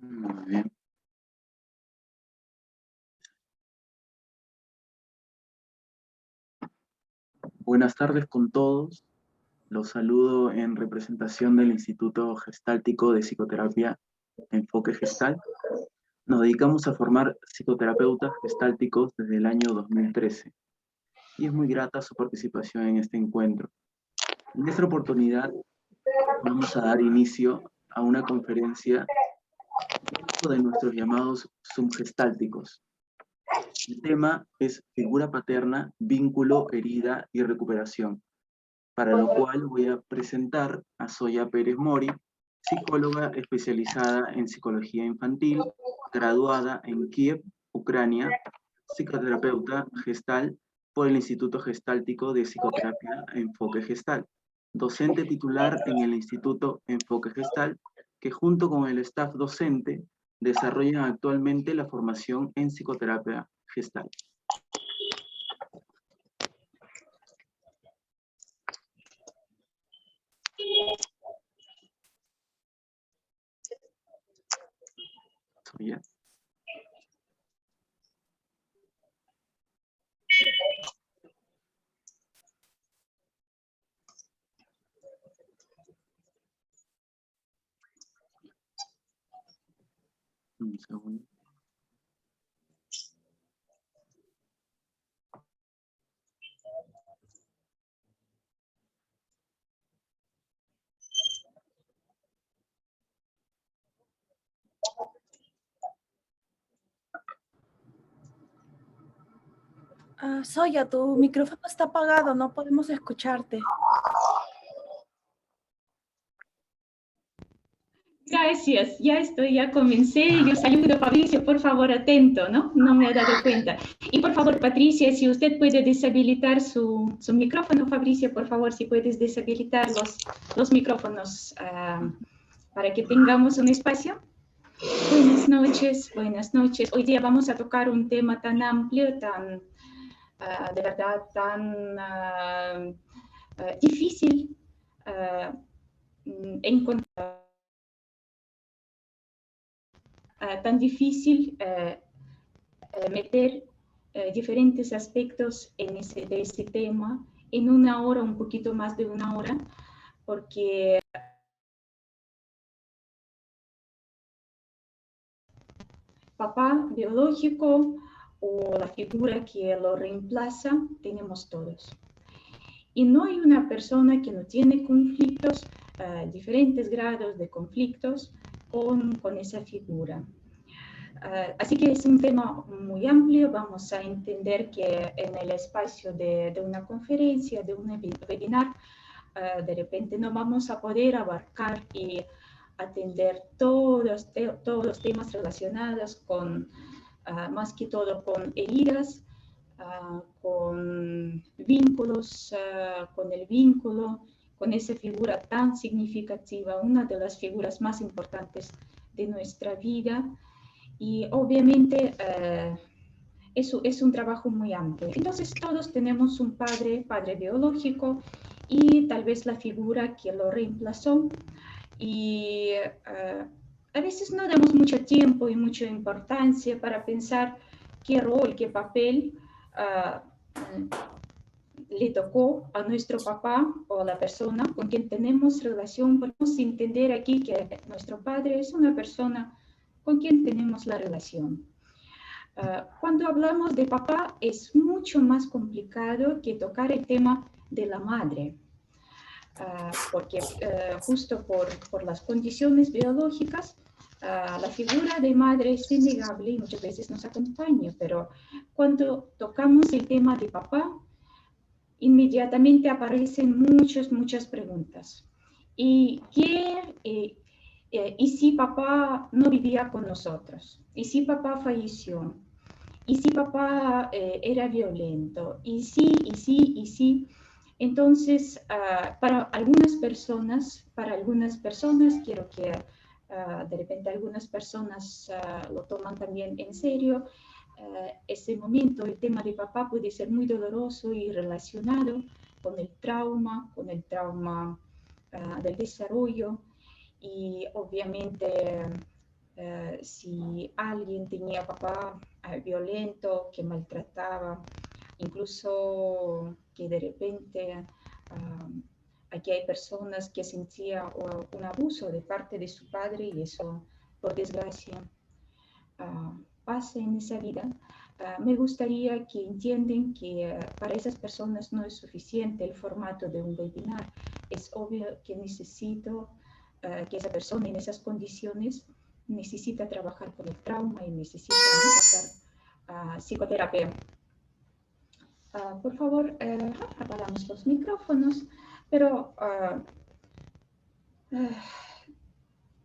Muy bien. Buenas tardes con todos. Los saludo en representación del Instituto Gestáltico de Psicoterapia Enfoque Gestal. Nos dedicamos a formar psicoterapeutas gestálticos desde el año 2013 y es muy grata su participación en este encuentro. En esta oportunidad vamos a dar inicio a una conferencia de nuestros llamados subgestálticos. El tema es figura paterna, vínculo, herida y recuperación, para lo cual voy a presentar a Zoya Pérez Mori, psicóloga especializada en psicología infantil, graduada en Kiev, Ucrania, psicoterapeuta gestal por el Instituto Gestáltico de Psicoterapia Enfoque Gestal, docente titular en el Instituto Enfoque Gestal, que junto con el staff docente desarrollan actualmente la formación en psicoterapia gestal. Zoya. Un segundo. Zoya, tu micrófono está apagado, no podemos escucharte. Gracias, ya estoy, ya comencé. Yo saludo a Fabricio, por favor, atento, ¿no? No me he dado cuenta. Y por favor, Patricia, si usted puede deshabilitar su micrófono, Fabricio, por favor, si puedes deshabilitar los micrófonos para que tengamos un espacio. Buenas noches, buenas noches. Hoy día vamos a tocar un tema tan amplio, tan, de verdad, tan difícil encontrar. Tan difícil meter diferentes aspectos de este tema en una hora, un poquito más de una hora, porque papá biológico o la figura que lo reemplaza, tenemos todos. Y no hay una persona que no tiene conflictos, diferentes grados de conflictos con esa figura. Así que es un tema muy amplio. Vamos a entender que en el espacio de una conferencia, de un webinar, de repente no vamos a poder abarcar y atender todos los temas relacionados con más que todo con heridas, con vínculos, con el vínculo, con esa figura tan significativa, una de las figuras más importantes de nuestra vida. Y obviamente eso es un trabajo muy amplio. Entonces todos tenemos un padre biológico y tal vez la figura que lo reemplazó. Y a veces no damos mucho tiempo y mucha importancia para pensar qué rol, qué papel le tocó a nuestro papá o a la persona con quien tenemos relación. Podemos entender aquí que nuestro padre es una persona con quien tenemos la relación. Cuando hablamos de papá es mucho más complicado que tocar el tema de la madre, porque justo por las condiciones biológicas, la figura de madre es innegable y muchas veces nos acompaña, pero cuando tocamos el tema de papá, inmediatamente aparecen muchas preguntas. ¿Y si papá no vivía con nosotros? ¿Y si papá falleció? ¿Y si papá era violento? ¿Y si? Entonces, para algunas personas, quiero que de repente algunas personas lo toman también en serio, ese momento, el tema de papá puede ser muy doloroso y relacionado con el trauma del desarrollo. Y obviamente si alguien tenía papá violento, que maltrataba, incluso que de repente aquí hay personas que sentían un abuso de parte de su padre y eso, por desgracia, pasa en esa vida. Me gustaría que entiendan que para esas personas no es suficiente el formato de un webinar. Es obvio que necesito que esa persona en esas condiciones necesita trabajar con el trauma y necesita pasar psicoterapia. Por favor, apagamos los micrófonos, pero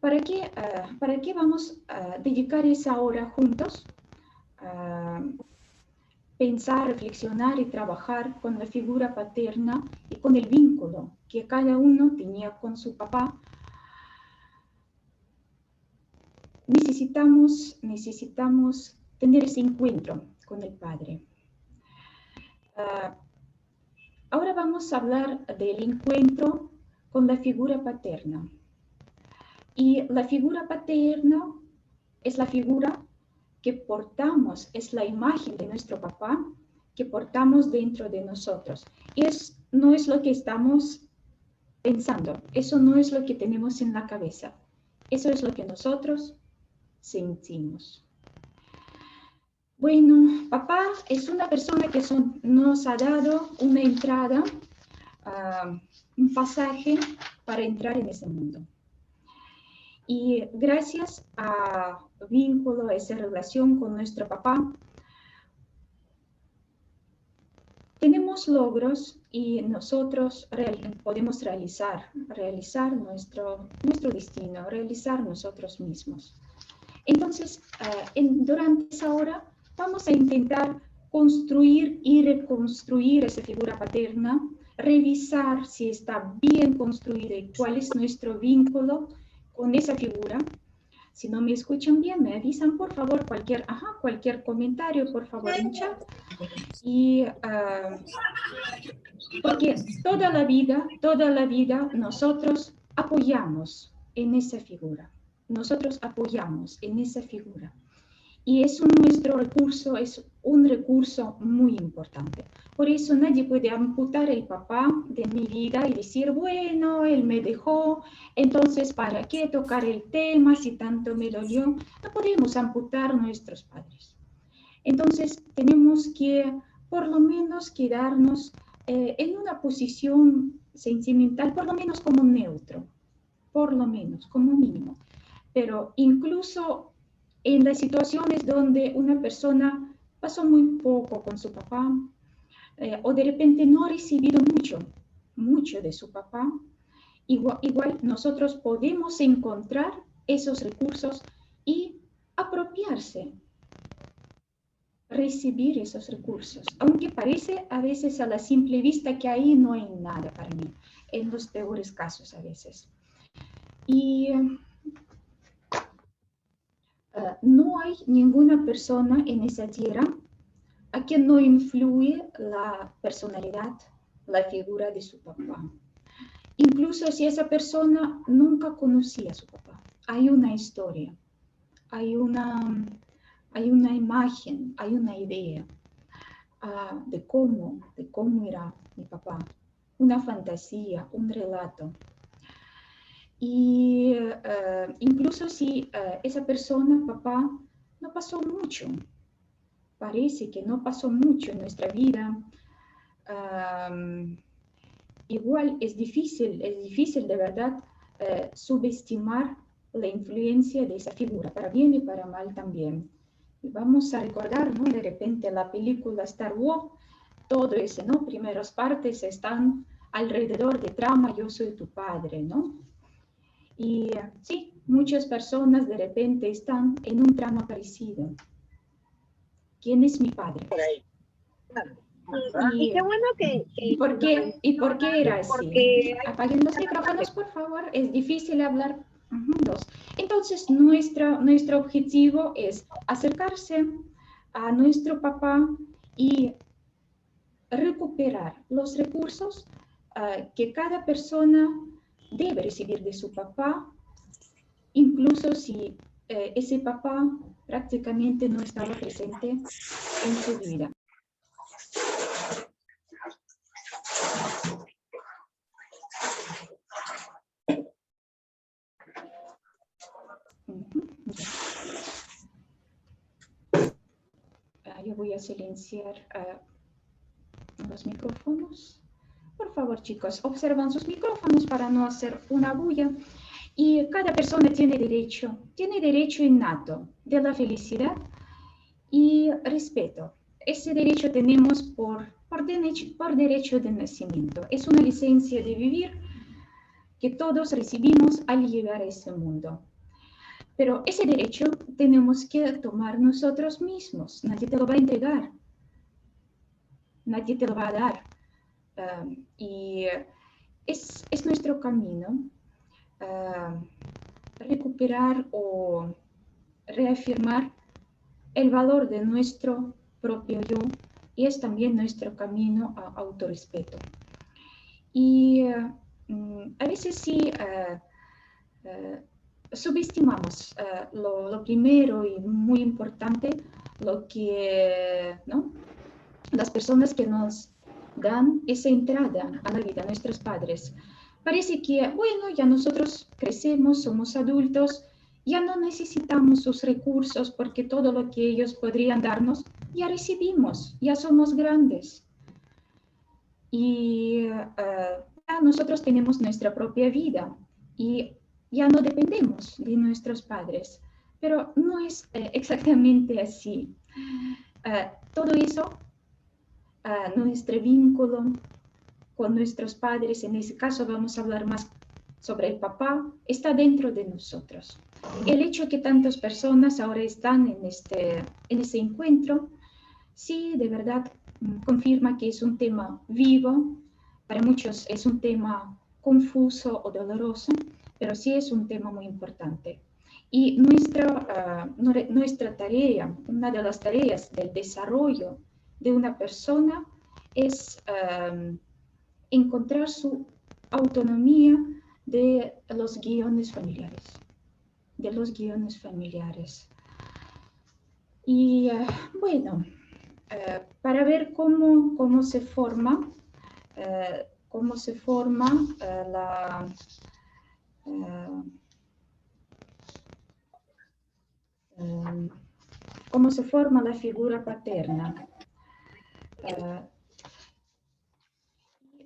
¿para qué vamos a dedicar esa hora juntos? Pensar, reflexionar y trabajar con la figura paterna y con el vínculo que cada uno tenía con su papá. Necesitamos tener ese encuentro con el padre. Ahora vamos a hablar del encuentro con la figura paterna. Y la figura paterna es la figura que portamos, es la imagen de nuestro papá que portamos dentro de nosotros. Y no es lo que estamos pensando, eso no es lo que tenemos en la cabeza, eso es lo que nosotros sentimos. Bueno, papá es una persona que nos ha dado una entrada, un pasaje para entrar en ese mundo. Y gracias a vínculo, a esa relación con nuestro papá, tenemos logros y nosotros podemos realizar nuestro destino, realizar nosotros mismos. Entonces, durante esa hora vamos a intentar construir y reconstruir esa figura paterna, revisar si está bien construida y cuál es nuestro vínculo con esa figura. Si no me escuchan bien, me avisan, por favor, cualquier comentario, por favor, en chat. Y porque toda la vida nosotros apoyamos en esa figura. Y nuestro recurso es un recurso muy importante. Por eso nadie puede amputar el papá de mi vida y decir, bueno, él me dejó, entonces ¿para qué tocar el tema si tanto me dolió? No podemos amputar nuestros padres. Entonces tenemos que por lo menos quedarnos en una posición sentimental, por lo menos como neutro, por lo menos como mínimo. Pero incluso en las situaciones donde una persona pasó muy poco con su papá o de repente no ha recibido mucho de su papá, igual nosotros podemos encontrar esos recursos y apropiarse recibir esos recursos, aunque parece a veces a la simple vista que ahí no hay nada para mí, en los peores casos a veces. Y no hay ninguna persona en esa tierra a quien no influye la personalidad, la figura de su papá. Incluso si esa persona nunca conocía a su papá, hay una historia, hay una imagen, hay una idea de cómo era mi papá, una fantasía, un relato. Y incluso si esa persona, papá, no pasó mucho, parece que no pasó mucho en nuestra vida, igual es difícil de verdad subestimar la influencia de esa figura, para bien y para mal también. Y vamos a recordar, ¿no? De repente la película Star Wars, todo eso, ¿no? Primeras partes están alrededor de trama Yo soy tu padre, ¿no? Y sí, muchas personas de repente están en un trama parecido. ¿Quién es mi padre? Y qué bueno que ¿Y por qué era así? porque Apaguen los micrófonos, por favor. Es difícil hablar dos. Entonces, nuestro objetivo es acercarse a nuestro papá y recuperar los recursos que cada persona debe recibir de su papá, incluso si ese papá prácticamente no estaba presente en su vida. Yo voy a silenciar los micrófonos. Por favor, chicos, observan sus micrófonos para no hacer una bulla. Y cada persona tiene derecho innato de la felicidad y respeto. Ese derecho tenemos por derecho de nacimiento. Es una licencia de vivir que todos recibimos al llegar a ese mundo. Pero ese derecho tenemos que tomar nosotros mismos. Nadie te lo va a entregar. Nadie te lo va a dar. Y es nuestro camino recuperar o reafirmar el valor de nuestro propio yo, y es también nuestro camino a autorrespeto. Y a veces sí subestimamos lo primero y muy importante, lo que, ¿no? Las personas que nos dan esa entrada a la vida, nuestros padres. Parece que, bueno, ya nosotros crecemos, somos adultos, ya no necesitamos sus recursos porque todo lo que ellos podrían darnos ya recibimos, ya somos grandes. Y ya nosotros tenemos nuestra propia vida y ya no dependemos de nuestros padres. Pero no es exactamente así. Todo eso, nuestro vínculo con nuestros padres, en ese caso vamos a hablar más sobre el papá, está dentro de nosotros. El hecho que tantas personas ahora están en ese encuentro, sí, de verdad, confirma que es un tema vivo. Para muchos es un tema confuso o doloroso, pero sí es un tema muy importante. Y nuestra tarea, una de las tareas del desarrollo de una persona es encontrar su autonomía de los guiones familiares. Y bueno, para ver cómo se forma la figura paterna.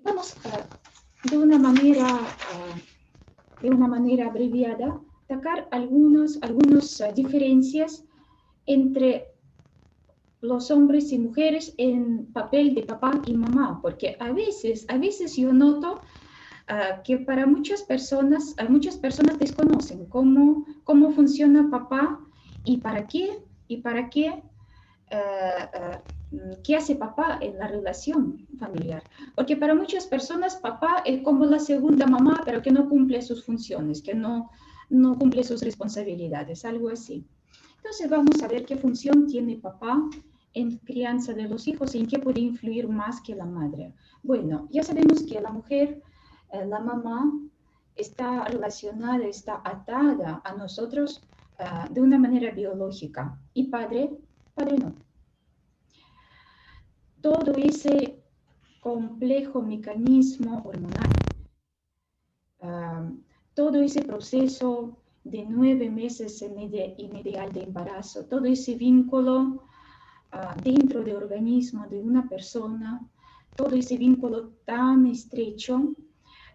Vamos de una manera abreviada sacar algunas diferencias entre los hombres y mujeres en papel de papá y mamá, porque a veces yo noto que para muchas personas desconocen cómo funciona papá y para qué qué hace papá en la relación familiar. Porque para muchas personas papá es como la segunda mamá, pero que no cumple sus funciones, que no cumple sus responsabilidades, algo así. Entonces vamos a ver qué función tiene papá en crianza de los hijos y en qué puede influir más que la madre. Bueno, ya sabemos que la mujer, la mamá, está relacionada, está atada a nosotros de una manera biológica y padre no. Todo ese complejo mecanismo hormonal, todo ese proceso de 9 meses en ideal de embarazo, todo ese vínculo dentro del organismo de una persona, todo ese vínculo tan estrecho,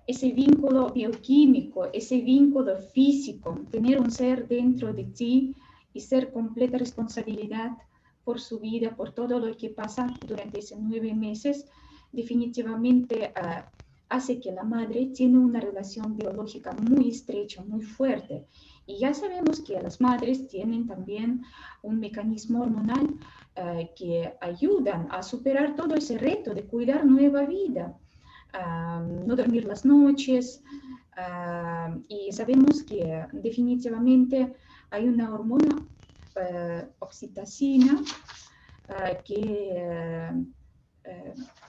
ese vínculo bioquímico, ese vínculo físico, tener un ser dentro de ti y ser completa responsabilidad por su vida, por todo lo que pasa durante esos 9 meses, definitivamente hace que la madre tiene una relación biológica muy estrecha, muy fuerte. Y ya sabemos que las madres tienen también un mecanismo hormonal que ayudan a superar todo ese reto de cuidar nueva vida. No dormir las noches, y sabemos que definitivamente hay una hormona, oxitocina, que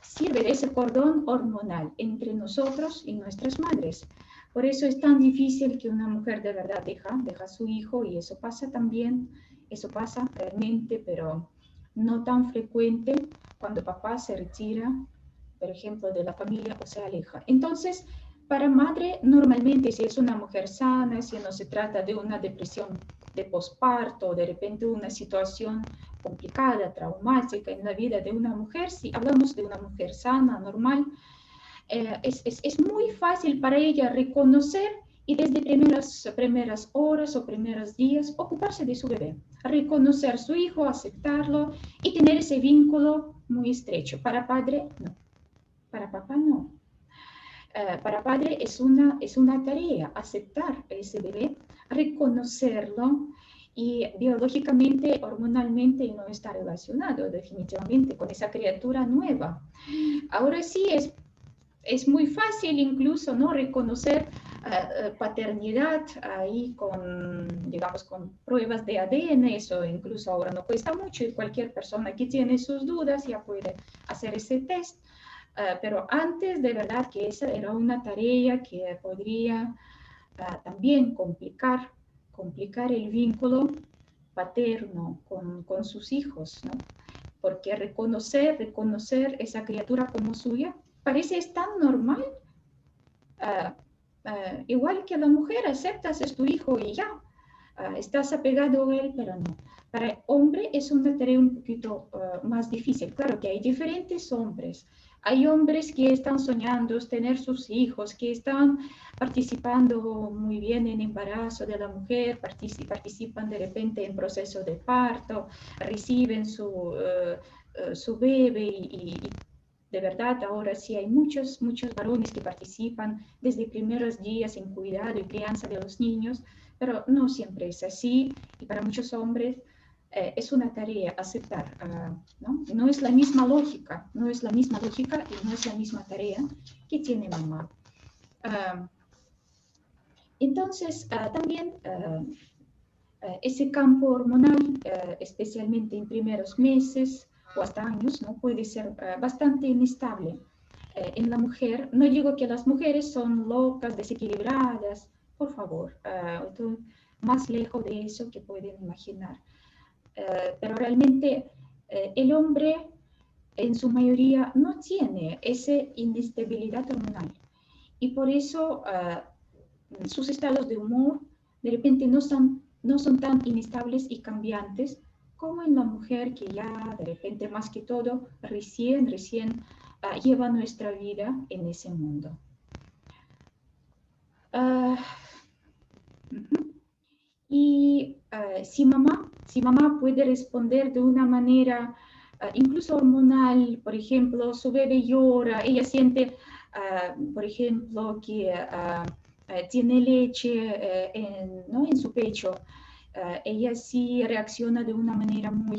sirve de ese cordón hormonal entre nosotros y nuestras madres. Por eso es tan difícil que una mujer de verdad deja a su hijo, y eso pasa también, eso pasa realmente, pero no tan frecuente cuando papá se retira, por ejemplo, de la familia o se aleja. Entonces, para madre, normalmente, si es una mujer sana, si no se trata de una depresión de posparto, de repente una situación complicada, traumática en la vida de una mujer, si hablamos de una mujer sana, normal, es muy fácil para ella reconocer y desde primeras horas o primeros días ocuparse de su bebé, reconocer su hijo, aceptarlo y tener ese vínculo muy estrecho. Para padre, no. Para papá, no. Para padre es una tarea aceptar a ese bebé, reconocerlo, y biológicamente, hormonalmente no está relacionado definitivamente con esa criatura nueva. Ahora sí es muy fácil incluso, ¿no?, reconocer paternidad ahí con, digamos, con pruebas de ADN. Eso incluso ahora no cuesta mucho y cualquier persona que tiene sus dudas ya puede hacer ese test. Pero antes, de verdad que esa era una tarea que podría también complicar el vínculo paterno con sus hijos, ¿no? Porque reconocer esa criatura como suya parece tan normal. Igual que la mujer, aceptas, es tu hijo y ya, estás apegado a él, pero no. Para el hombre es una tarea un poquito más difícil. Claro que hay diferentes hombres. Hay hombres que están soñando tener sus hijos, que están participando muy bien en el embarazo de la mujer, participan de repente en proceso de parto, reciben su bebé y de verdad ahora sí hay muchos varones que participan desde primeros días en cuidado y crianza de los niños, pero no siempre es así, y para muchos hombres es una tarea aceptar, ¿no? No es la misma lógica, y no es la misma tarea que tiene mamá. Entonces, también ese campo hormonal, especialmente en primeros meses o hasta años, ¿no?, puede ser bastante inestable en la mujer. No digo que las mujeres son locas, desequilibradas, por favor, más lejos de eso que pueden imaginar. Pero realmente el hombre en su mayoría no tiene esa inestabilidad hormonal, y por eso sus estados de humor de repente no son tan inestables y cambiantes como en la mujer, que ya de repente más que todo recién lleva nuestra vida en ese mundo. Y si mamá puede responder de una manera incluso hormonal, por ejemplo, su bebé llora, ella siente, por ejemplo, que tiene leche en su pecho, ella sí reacciona de una manera muy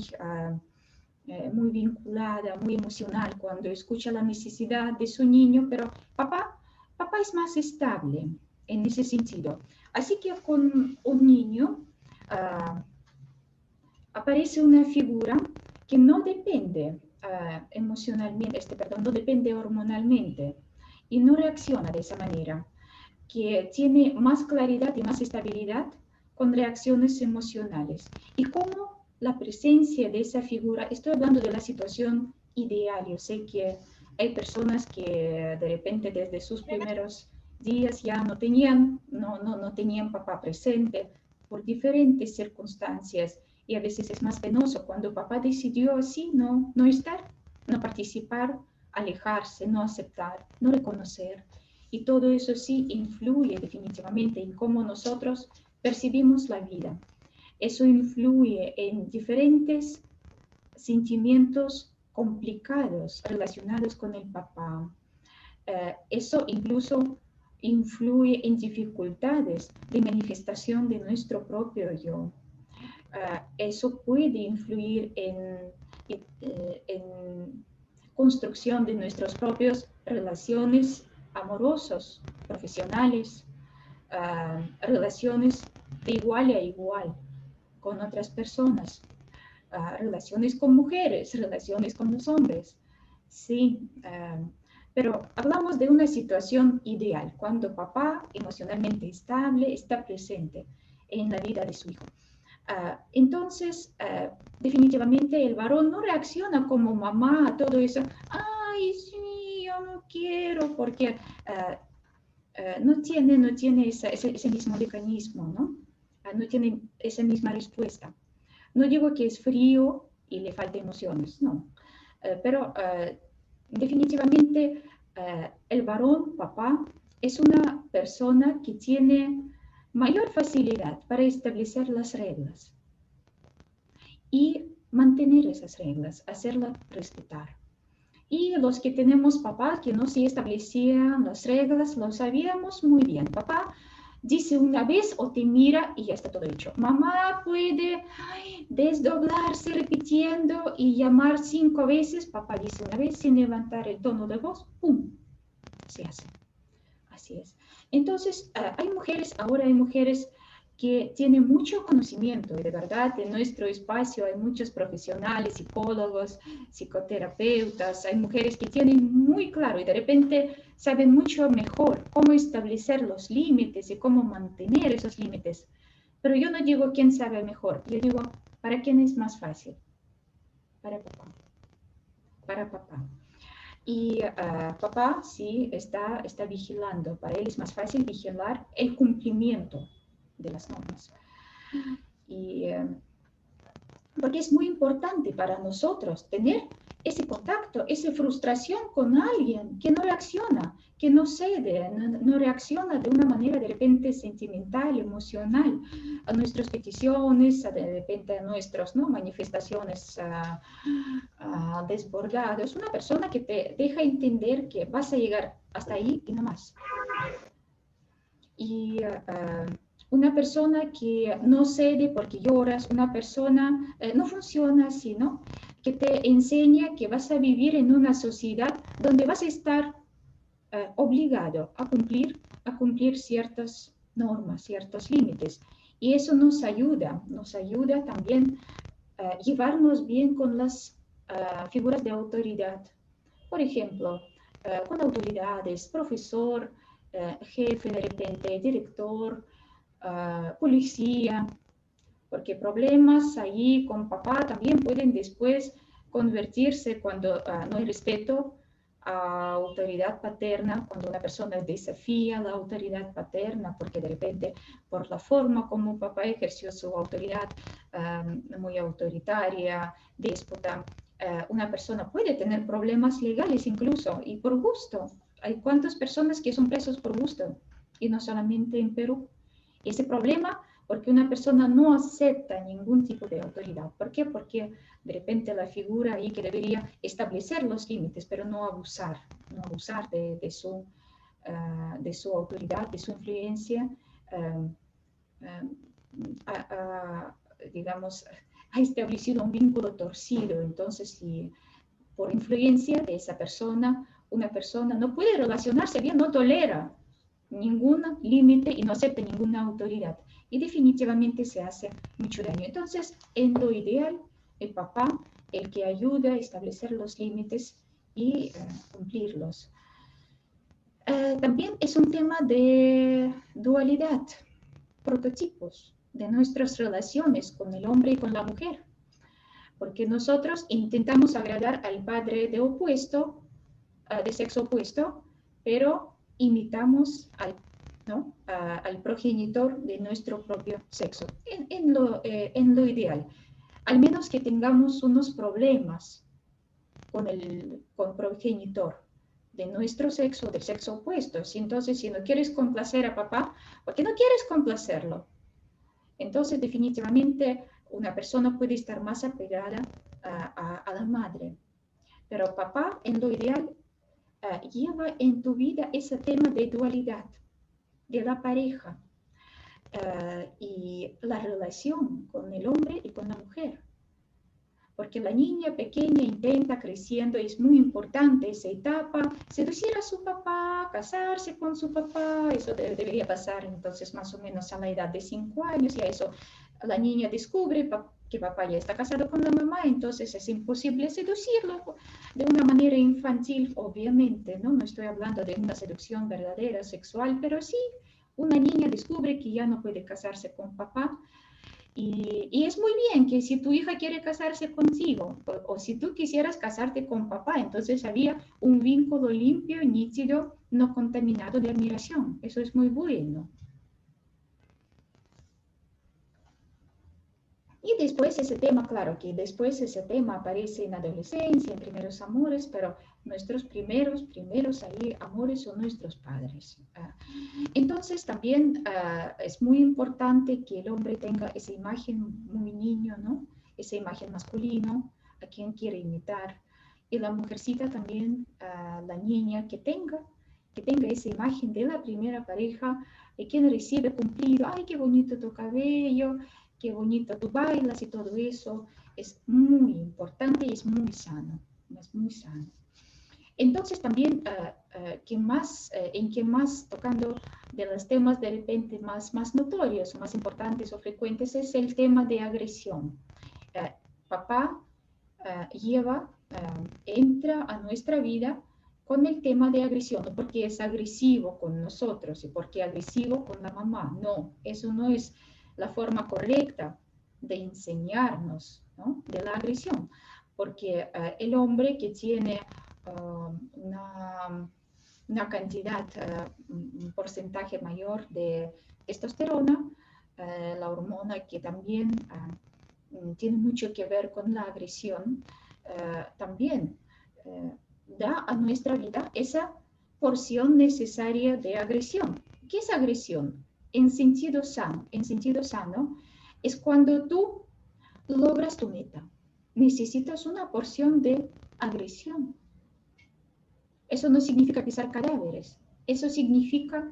muy vinculada, muy emocional cuando escucha la necesidad de su niño, pero papá es más estable en ese sentido. Así que con un niño aparece una figura que no depende emocionalmente, no depende hormonalmente y no reacciona de esa manera, que tiene más claridad y más estabilidad con reacciones emocionales. Y cómo la presencia de esa figura, estoy hablando de la situación ideal, yo sé que hay personas que de repente desde sus primeros días ya no tenían papá presente por diferentes circunstancias, y a veces es más penoso cuando papá decidió así no estar, no participar, alejarse, no aceptar, no reconocer. Y todo eso sí influye definitivamente en cómo nosotros percibimos la vida. Eso influye en diferentes sentimientos complicados relacionados con el papá. Eso incluso influye en dificultades de manifestación de nuestro propio yo. Eso puede influir en construcción de nuestras propias relaciones amorosos, profesionales, relaciones de igual a igual con otras personas, relaciones con mujeres, relaciones con los hombres. Sí, pero hablamos de una situación ideal, cuando papá emocionalmente estable está presente en la vida de su hijo. Entonces, definitivamente el varón no reacciona como mamá a todo eso. Ay, sí, yo no quiero, porque no tiene ese mismo mecanismo, ¿no? No tiene esa misma respuesta. No digo que es frío y le falta emociones, no. Pero definitivamente el varón, papá, es una persona que tiene mayor facilidad para establecer las reglas y mantener esas reglas, hacerlas respetar. Y los que tenemos papás que no se establecían las reglas, lo sabíamos muy bien. Papá dice una vez o te mira y ya está todo hecho. Mamá puede desdoblarse repitiendo y llamar 5 veces. Papá dice una vez sin levantar el tono de voz, ¡pum! Se hace. Así es. Entonces, ahora hay mujeres que tienen mucho conocimiento y de verdad en nuestro espacio hay muchos profesionales, psicólogos, psicoterapeutas, hay mujeres que tienen muy claro y de repente saben mucho mejor cómo establecer los límites y cómo mantener esos límites. Pero yo no digo quién sabe mejor, yo digo, ¿para quién es más fácil? Para papá. Para papá. Y papá sí está vigilando, para él es más fácil vigilar el cumplimiento de las normas. Y porque es muy importante para nosotros tener ese contacto, esa frustración con alguien que no reacciona, que no cede, no reacciona de una manera de repente sentimental, emocional a nuestras peticiones, de repente a nuestras manifestaciones desbordadas. Una persona que te deja entender que vas a llegar hasta ahí y no más. Y una persona que no cede porque lloras, una persona no funciona así, ¿no? Que te enseña que vas a vivir en una sociedad donde vas a estar obligado a cumplir ciertas normas, ciertos límites. Y eso nos ayuda también a llevarnos bien con las figuras de autoridad. Por ejemplo, con autoridades, profesor, jefe de repente, director, policía, porque problemas ahí con papá también pueden después convertirse cuando no hay respeto a autoridad paterna, cuando una persona desafía la autoridad paterna, porque de repente por la forma como papá ejerció su autoridad muy autoritaria, déspota, una persona puede tener problemas legales incluso y por gusto. Hay cuántas personas que son presos por gusto y no solamente en Perú. Ese problema porque una persona no acepta ningún tipo de autoridad. ¿Por qué? Porque de repente la figura ahí que debería establecer los límites, pero no abusar de su autoridad, de su influencia, digamos, ha establecido un vínculo torcido. Entonces, si por influencia de esa persona, una persona no puede relacionarse bien, no tolera ningún límite y no acepta ninguna autoridad. Y definitivamente se hace mucho daño. Entonces, en lo ideal, el papá, el que ayuda a establecer los límites y cumplirlos. También es un tema de dualidad, prototipos de nuestras relaciones con el hombre y con la mujer. Porque nosotros intentamos agradar al padre de sexo opuesto, pero imitamos al progenitor de nuestro propio sexo, en lo ideal. Al menos que tengamos unos problemas con el progenitor de nuestro sexo, del sexo opuesto. Entonces, si no quieres complacer a papá, ¿por qué no quieres complacerlo? Entonces, definitivamente, una persona puede estar más apegada a la madre. Pero papá, en lo ideal, lleva en tu vida ese tema de dualidad, de la pareja y la relación con el hombre y con la mujer. Porque la niña pequeña intenta creciendo, y es muy importante esa etapa, seducir a su papá, casarse con su papá. Eso debería pasar entonces más o menos a la edad de 5 años, y a eso la niña descubre que papá ya está casado con la mamá, entonces es imposible seducirlo de una manera infantil, obviamente, ¿no? No estoy hablando de una seducción verdadera, sexual, pero sí, una niña descubre que ya no puede casarse con papá. Y es muy bien que si tu hija quiere casarse contigo, o si tú quisieras casarte con papá, entonces había un vínculo limpio, nítido, no contaminado de admiración. Eso es muy bueno. Y después ese tema, claro que después ese tema aparece en adolescencia, en primeros amores, pero nuestros primeros ahí amores son nuestros padres. Entonces también es muy importante que el hombre tenga esa imagen muy niño, ¿no? Esa imagen masculino, a quien quiere imitar. Y la mujercita también, la niña que tenga esa imagen de la primera pareja, de quien recibe cumplido, ay, qué bonito tu cabello, qué bonito tú bailas y todo eso. Es muy importante y es muy sano. Es muy sano. Entonces también, en que más tocando de los temas de repente más notorios, más importantes o frecuentes, es el tema de agresión. Papá entra a nuestra vida con el tema de agresión, no porque es agresivo con nosotros y porque es agresivo con la mamá. No, eso no es la forma correcta de enseñarnos, ¿no?, de la agresión, porque el hombre que tiene una cantidad, un porcentaje mayor de testosterona, la hormona que también tiene mucho que ver con la agresión, también da a nuestra vida esa porción necesaria de agresión. ¿Qué es agresión? En sentido sano, es cuando tú logras tu meta. Necesitas una porción de agresión. Eso no significa pisar cadáveres. Eso significa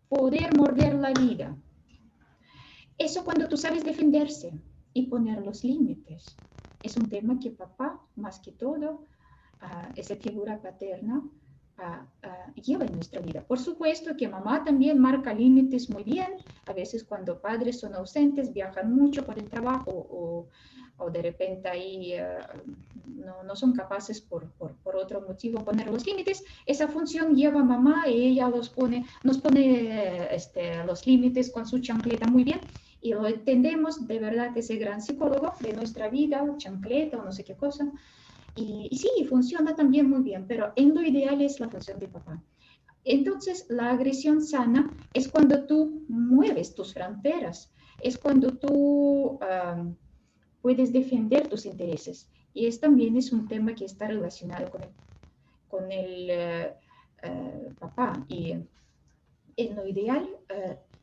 poder morder la vida. Eso cuando tú sabes defenderse y poner los límites. Es un tema que papá, más que todo, esa figura paterna, lleva en nuestra vida. Por supuesto que mamá también marca límites muy bien. A veces cuando padres son ausentes, viajan mucho por el trabajo o de repente ahí no son capaces por otro motivo poner los límites. Esa función lleva mamá y ella nos pone los límites con su chancleta muy bien. Y lo entendemos, de verdad, ese gran psicólogo de nuestra vida, chancleta o no sé qué cosa. Y sí, funciona también muy bien, pero en lo ideal es la función de papá. Entonces, la agresión sana es cuando tú mueves tus fronteras, es cuando tú puedes defender tus intereses. Y también es un tema que está relacionado con el papá. Y en lo ideal,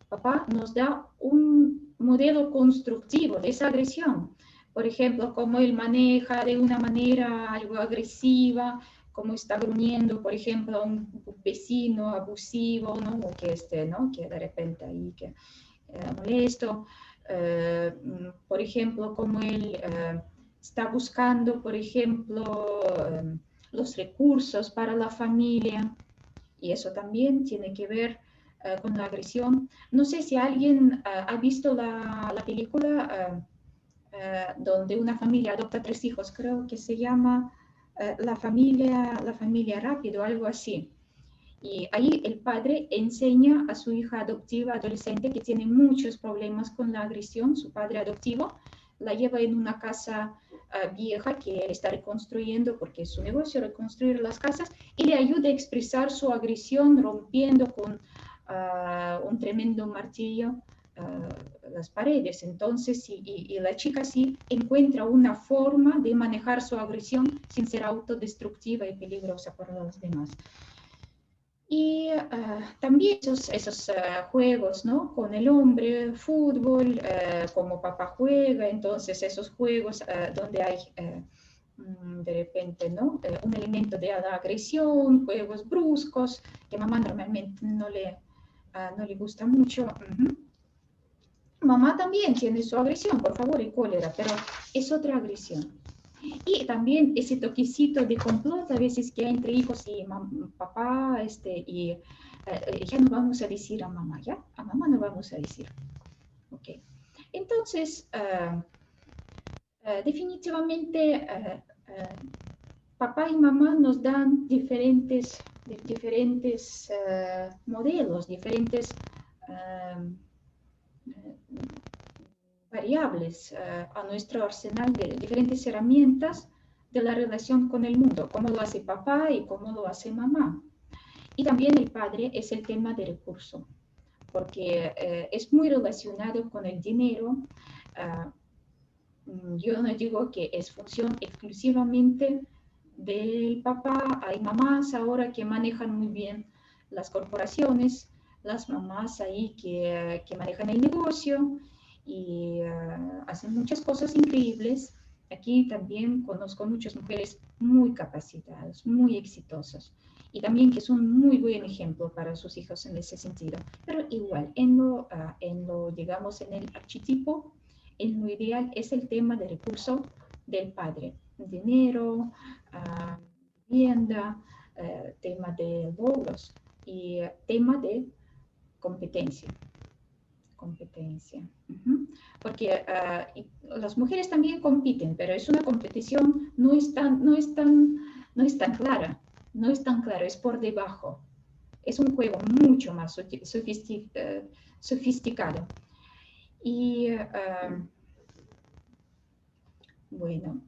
papá nos da un modelo constructivo de esa agresión. Por ejemplo, cómo él maneja de una manera algo agresiva, cómo está gruñendo, por ejemplo, a un vecino abusivo, ¿no? O que de repente ahí que molesto. Por ejemplo, como él está buscando, por ejemplo, los recursos para la familia, y eso también tiene que ver con la agresión. No sé si alguien ha visto la película donde una familia adopta 3 hijos, creo que se llama la familia Rápido, algo así. Y ahí el padre enseña a su hija adoptiva adolescente que tiene muchos problemas con la agresión, su padre adoptivo, la lleva en una casa vieja que él está reconstruyendo porque es su negocio reconstruir las casas y le ayuda a expresar su agresión rompiendo con un tremendo martillo las paredes. Entonces, y la chica sí encuentra una forma de manejar su agresión sin ser autodestructiva y peligrosa para los demás. Y también esos juegos, ¿no? Con el hombre, fútbol, como papá juega, entonces esos juegos donde hay de repente, ¿no? Un elemento de agresión, juegos bruscos, que mamá normalmente no le gusta mucho. Mamá también tiene su agresión, por favor, y cólera, pero es otra agresión. Y también ese toquecito de complot a veces que hay entre hijos y papá, y ya no vamos a decir a mamá, ¿ya? A mamá no vamos a decir. Ok. Entonces, definitivamente, papá y mamá nos dan diferentes modelos, diferentes variables a nuestro arsenal de diferentes herramientas de la relación con el mundo, cómo lo hace papá y cómo lo hace mamá. Y también el padre es el tema de recurso, porque es muy relacionado con el dinero. Yo no digo que es función exclusivamente del papá, hay mamás ahora que manejan muy bien las corporaciones, las mamás ahí que manejan el negocio, y hacen muchas cosas increíbles. Aquí también conozco muchas mujeres muy capacitadas, muy exitosas y también que son muy buen ejemplo para sus hijos en ese sentido. Pero igual, digamos, en el arquetipo, en lo ideal es el tema de recurso del padre, dinero, vivienda, tema de logros y tema de competencia. Porque las mujeres también compiten, pero es una competición no es tan clara, es por debajo. Es un juego mucho más sofisticado. Y bueno,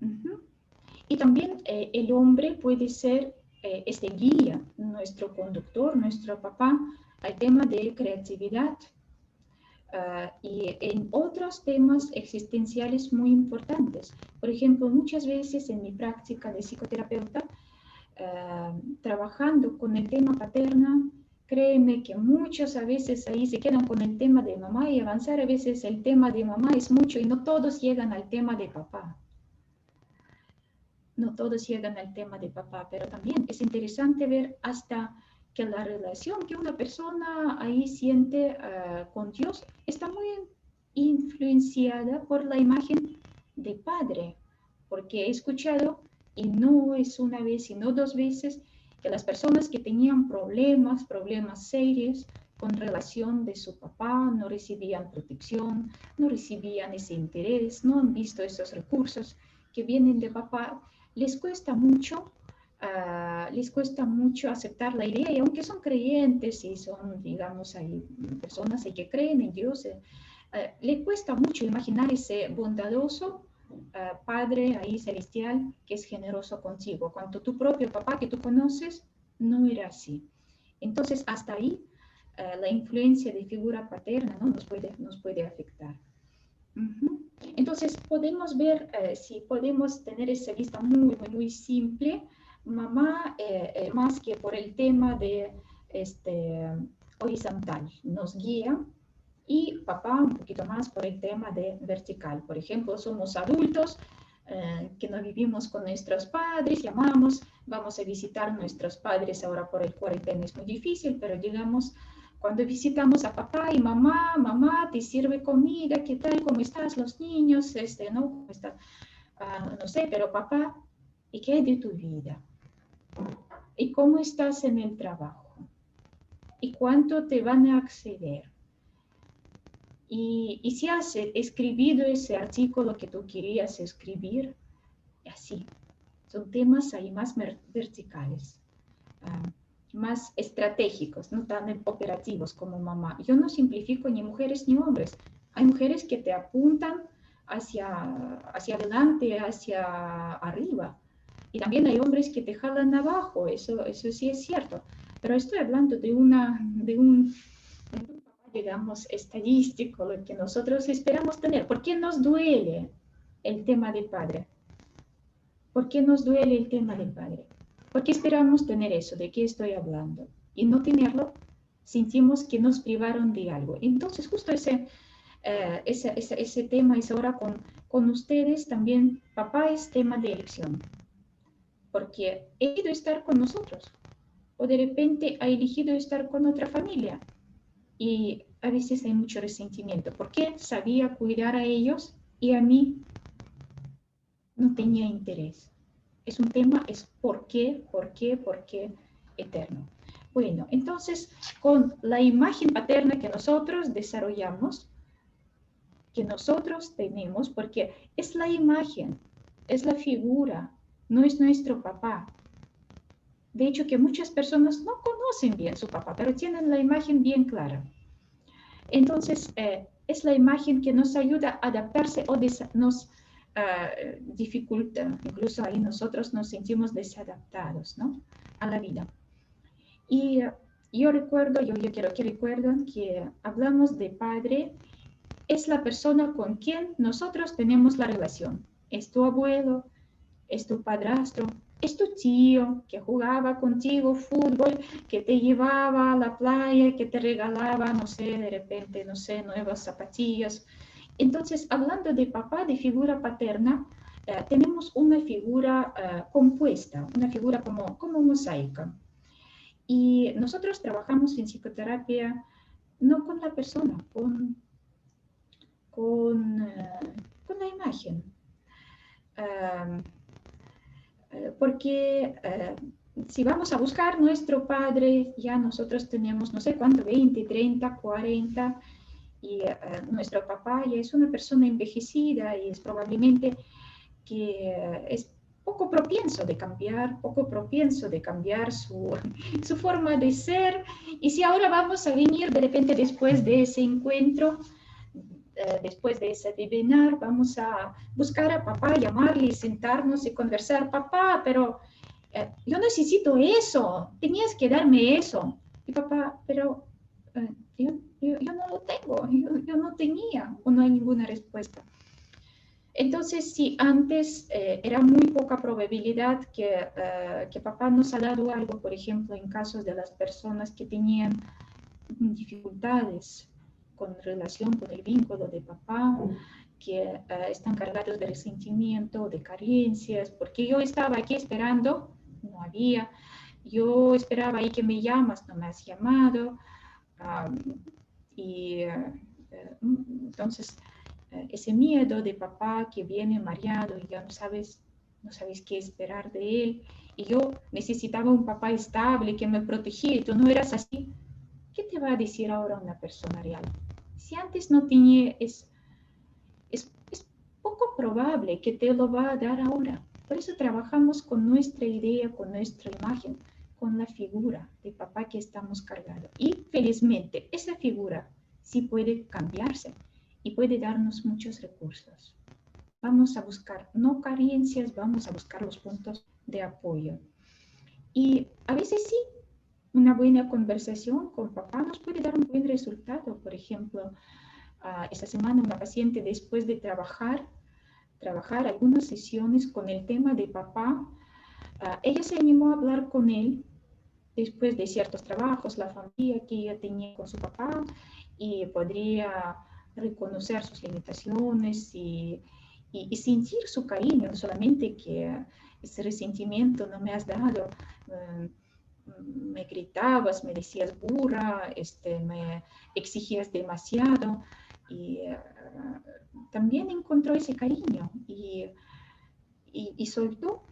y también el hombre puede ser este guía, nuestro conductor, nuestro papá, al tema de creatividad. Y en otros temas existenciales muy importantes. Por ejemplo, muchas veces en mi práctica de psicoterapeuta, trabajando con el tema paterna, créeme que muchos a veces ahí se quedan con el tema de mamá y avanzar a veces el tema de mamá es mucho y no todos llegan al tema de papá. No todos llegan al tema de papá, pero también es interesante ver hasta que la relación que una persona ahí siente con Dios está muy influenciada por la imagen de padre, porque he escuchado, y no es una vez, sino 2 veces, que las personas que tenían problemas serios con relación de su papá, no recibían protección, no recibían ese interés, no han visto esos recursos que vienen de papá, les cuesta mucho aceptar la idea, y aunque son creyentes y son, digamos, hay personas que creen en Dios, le cuesta mucho imaginar ese bondadoso Padre ahí celestial que es generoso contigo, cuando tu propio papá que tú conoces no era así. Entonces, hasta ahí la influencia de figura paterna, ¿no? nos puede afectar. Entonces, podemos ver, si podemos tener esa vista muy simple, mamá, más que por el tema de horizontal, nos guía, y papá un poquito más por el tema de vertical. Por ejemplo, somos adultos que no vivimos con nuestros padres, llamamos, vamos a visitar a nuestros padres ahora por el cuarentena, es muy difícil, pero digamos, cuando visitamos a papá y mamá, mamá te sirve comida, ¿qué tal? ¿Cómo estás? Los niños, ¿no? ¿Cómo está? No sé, pero papá, ¿y qué hay de tu vida? ¿Y cómo estás en el trabajo? ¿Y cuánto te van a acceder? Y si has escribido ese artículo que tú querías escribir, así, son temas ahí más verticales, más estratégicos, no tan operativos como mamá. Yo no simplifico ni mujeres ni hombres. Hay mujeres que te apuntan hacia adelante, hacia arriba. Y también hay hombres que te jalan abajo, eso sí es cierto. Pero estoy hablando de un digamos, estadístico, lo que nosotros esperamos tener. ¿Por qué nos duele el tema del padre? ¿Por qué nos duele el tema del padre? ¿Por qué esperamos tener eso? ¿De qué estoy hablando? Y no tenerlo, sentimos que nos privaron de algo. Entonces, justo ese tema es ahora con ustedes también. Papá es tema de elección, porque he elegido estar con nosotros, o de repente ha elegido estar con otra familia. Y a veces hay mucho resentimiento, porque sabía cuidar a ellos y a mí no tenía interés. Es un tema, es por qué eterno. Bueno, entonces, con la imagen paterna que nosotros desarrollamos, que nosotros tenemos, porque es la imagen, es la figura, no es nuestro papá. De hecho, que muchas personas no conocen bien su papá, pero tienen la imagen bien clara. Entonces, es la imagen que nos ayuda a adaptarse o nos dificulta. Incluso ahí nosotros nos sentimos desadaptados, ¿no?, a la vida. Y yo quiero que recuerden que hablamos de padre, es la persona con quien nosotros tenemos la relación. Es tu abuelo, es tu padrastro, es tu tío que jugaba contigo fútbol, que te llevaba a la playa, que te regalaba, no sé, de repente, no sé, nuevas zapatillas. Entonces, hablando de papá, de figura paterna, tenemos una figura compuesta, una figura como mosaica. Y nosotros trabajamos en psicoterapia no con la persona, con la imagen. Porque si vamos a buscar nuestro padre, ya nosotros tenemos no sé cuánto, 20, 30, 40, y nuestro papá ya es una persona envejecida y es probablemente que es poco propenso de cambiar su forma de ser. Y si ahora vamos a venir de repente después de ese encuentro, después de ese devenar, vamos a buscar a papá, llamarle, sentarnos y conversar. Papá, pero yo necesito eso, tenías que darme eso. Y papá, pero yo no lo tengo, yo no tenía, o no hay ninguna respuesta. Entonces, si antes era muy poca probabilidad que papá nos ha dado algo, por ejemplo, en casos de las personas que tenían dificultades con relación con el vínculo de papá, que están cargados de resentimiento, de carencias, porque yo estaba aquí esperando, no había, yo esperaba ahí que me llamas, no me has llamado, entonces ese miedo de papá que viene mareado y ya no sabes qué esperar de él, y yo necesitaba un papá estable que me protegiera y tú no eras así. ¿Qué te va a decir ahora una persona real? Si antes no tenía, es poco probable que te lo va a dar ahora. Por eso trabajamos con nuestra idea, con nuestra imagen, con la figura de papá que estamos cargando. Y felizmente esa figura sí puede cambiarse y puede darnos muchos recursos. Vamos a buscar no carencias, vamos a buscar los puntos de apoyo. Y a veces sí, una buena conversación con papá nos puede dar un buen resultado. Por ejemplo, esta semana una paciente, después de trabajar algunas sesiones con el tema de papá, ella se animó a hablar con él después de ciertos trabajos, la familia que ella tenía con su papá, y podría reconocer sus limitaciones y sentir su cariño, no solamente que ese resentimiento no me has dado, me gritabas, me decías burra, me exigías demasiado, y también encontró ese cariño y soltó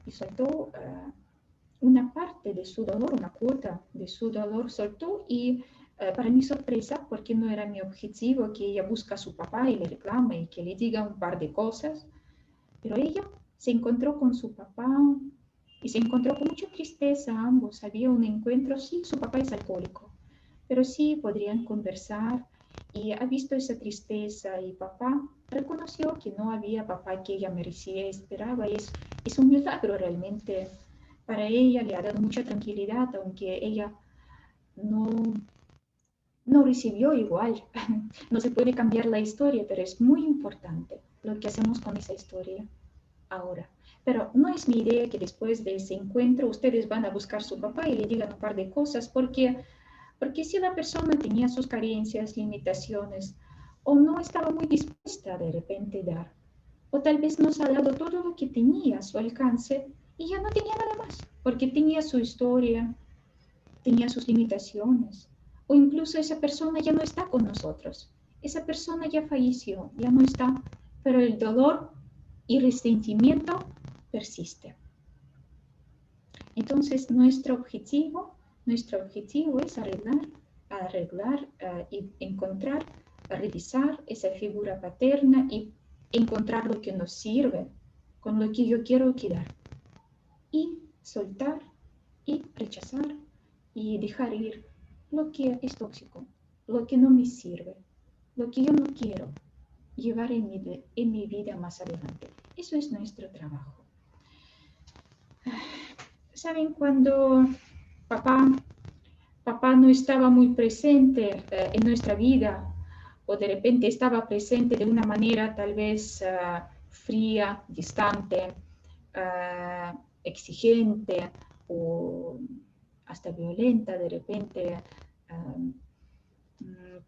una parte de su dolor, una cuota de su dolor soltó, y para mi sorpresa, porque no era mi objetivo que ella busque a su papá y le reclame y que le diga un par de cosas, pero ella se encontró con su papá y se encontró con mucha tristeza ambos. Había un encuentro, sí, su papá es alcohólico, pero sí podrían conversar, y ha visto esa tristeza, y papá reconoció que no había papá que ella merecía, esperaba, y es un milagro realmente. Para ella le ha dado mucha tranquilidad, aunque ella no recibió igual. No se puede cambiar la historia, pero es muy importante lo que hacemos con esa historia ahora. Pero no es mi idea que después de ese encuentro ustedes van a buscar a su papá y le digan un par de cosas, porque si la persona tenía sus carencias, limitaciones, o no estaba muy dispuesta de repente a dar, o tal vez nos ha dado todo lo que tenía a su alcance y ya no tenía nada más, porque tenía su historia, tenía sus limitaciones, o incluso esa persona ya no está con nosotros, esa persona ya falleció, ya no está, pero el dolor y resentimiento persiste. Entonces nuestro objetivo es arreglar y encontrar, revisar esa figura paterna y encontrar lo que nos sirve, con lo que yo quiero quedar, y soltar y rechazar y dejar ir lo que es tóxico, lo que no me sirve, lo que yo no quiero llevar en mi vida más adelante. Eso es nuestro trabajo. ¿Saben? Cuando papá no estaba muy presente en nuestra vida, o de repente estaba presente de una manera tal vez fría, distante, exigente o hasta violenta de repente,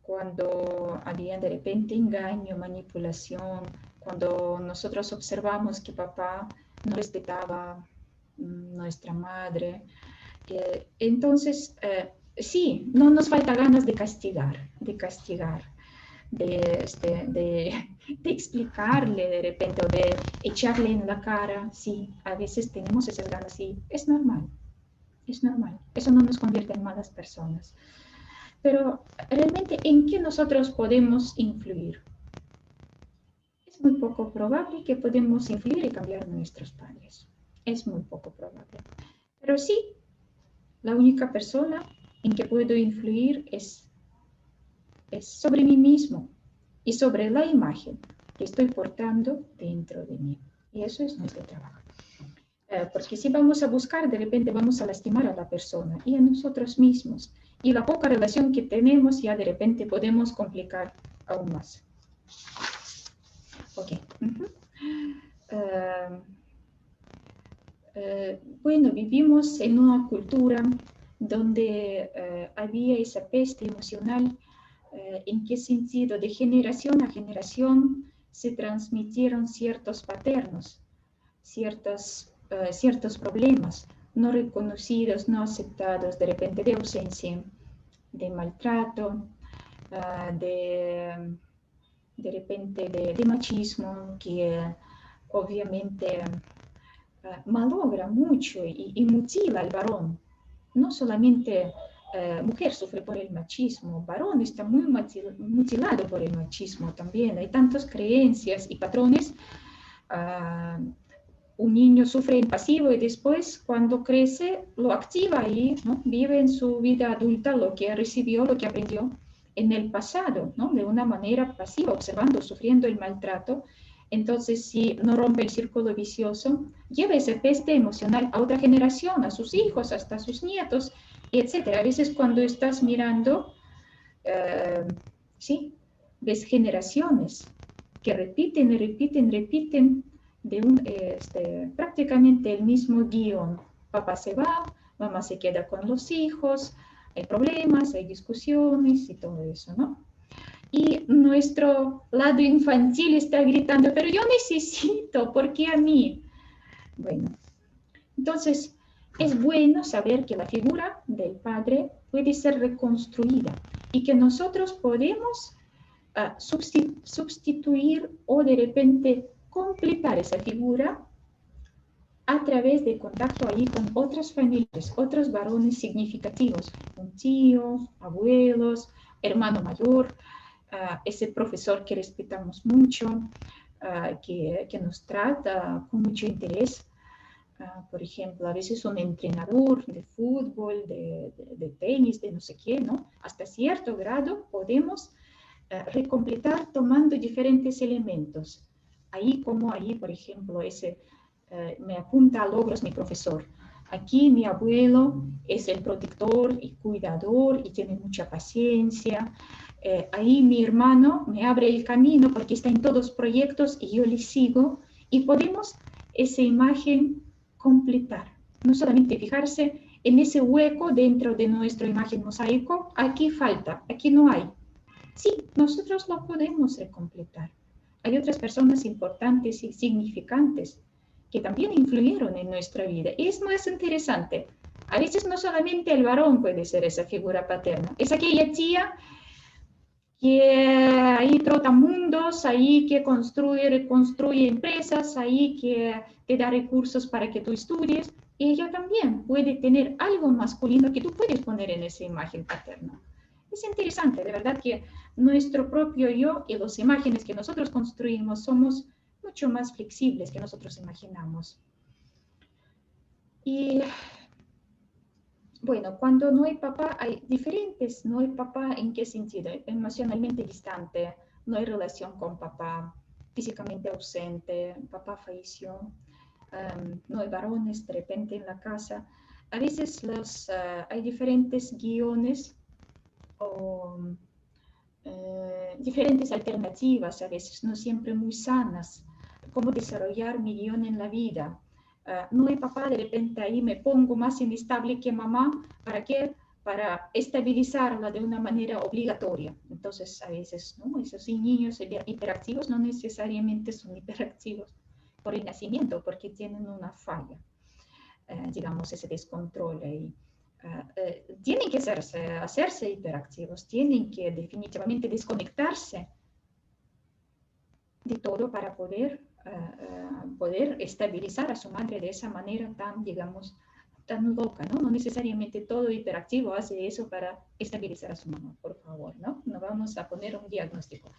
cuando había de repente engaño, manipulación, cuando nosotros observamos que papá no respetaba nuestra madre, entonces sí, no nos falta ganas de castigar, de explicarle de repente, o de echarle en la cara. Sí, a veces tenemos esas ganas, y es normal, eso no nos convierte en malas personas. Pero realmente, ¿en qué nosotros podemos influir? Es muy poco probable que podemos influir y cambiar a nuestros padres, es muy poco probable, pero sí, la única persona en que puedo influir es sobre mí mismo y sobre la imagen que estoy portando dentro de mí. Y eso es nuestro trabajo. Porque si vamos a buscar, de repente vamos a lastimar a la persona y a nosotros mismos. Y la poca relación que tenemos, ya de repente podemos complicar aún más. Ok. Bueno, vivimos en una cultura donde había esa peste emocional. ¿En qué sentido? De generación a generación se transmitieron ciertos paternos, ciertos problemas no reconocidos, no aceptados, de repente de ausencia, de maltrato, de repente de machismo, que obviamente malogra mucho y mutila al varón. No solamente mujer sufre por el machismo, varón está muy mutilado por el machismo también. Hay tantas creencias y patrones. Un niño sufre en pasivo y después, cuando crece, lo activa y, ¿no?, vive en su vida adulta lo que recibió, lo que aprendió en el pasado, ¿no?, de una manera pasiva, observando, sufriendo el maltrato. Entonces, si no rompe el círculo vicioso, lleva esa peste emocional a otra generación, a sus hijos, hasta a sus nietos, etc. A veces cuando estás mirando, sí, ves generaciones que repiten y repiten prácticamente el mismo guión. Papá se va, mamá se queda con los hijos, hay problemas, hay discusiones y todo eso, ¿no? Y nuestro lado infantil está gritando, pero yo necesito, ¿por qué a mí? Bueno, entonces, es bueno saber que la figura del padre puede ser reconstruida y que nosotros podemos sustituir o de repente completar esa figura a través de contacto ahí con otras familias, otros varones significativos, un tío, abuelos, hermano mayor, ese profesor que respetamos mucho, que nos trata con mucho interés. Por ejemplo, a veces un entrenador de fútbol, de tenis, de no sé qué, ¿no? Hasta cierto grado podemos recompletar tomando diferentes elementos. Ahí como ahí, por ejemplo, me apunta a logros mi profesor. Aquí mi abuelo es el protector y cuidador y tiene mucha paciencia. Ahí mi hermano me abre el camino porque está en todos los proyectos y yo le sigo. Y podemos esa imagen completar. No solamente fijarse en ese hueco dentro de nuestra imagen mosaico. Aquí falta, aquí no hay. Sí, nosotros lo podemos completar. Hay otras personas importantes y significantes que también influyeron en nuestra vida. Y es más interesante. A veces no solamente el varón puede ser esa figura paterna. Es aquella tía que ahí trota mundos, ahí que reconstruye empresas, ahí que te da recursos para que tú estudies. Y ella también puede tener algo masculino que tú puedes poner en esa imagen paterna. Es interesante, de verdad que nuestro propio yo y las imágenes que nosotros construimos somos mucho más flexibles que nosotros imaginamos. Y bueno, cuando no hay papá, hay diferentes. No hay papá, ¿en qué sentido? Emocionalmente distante, no hay relación con papá, físicamente ausente, papá falleció, no hay varones de repente en la casa. A veces hay diferentes guiones o diferentes alternativas, a veces no siempre muy sanas, cómo desarrollar mi guión en la vida. No hay papá, de repente ahí me pongo más inestable que mamá, ¿para qué? Para estabilizarla de una manera obligatoria. Entonces, a veces, ¿no? Esos niños hiperactivos no necesariamente son hiperactivos por el nacimiento, porque tienen una falla, digamos, ese descontrol ahí. Tienen que hacerse hiperactivos, tienen que definitivamente desconectarse de todo para poder estabilizar a su madre de esa manera tan, digamos, tan loca, ¿no? No necesariamente todo hiperactivo hace eso para estabilizar a su mamá, por favor, ¿no? No vamos a poner un diagnóstico.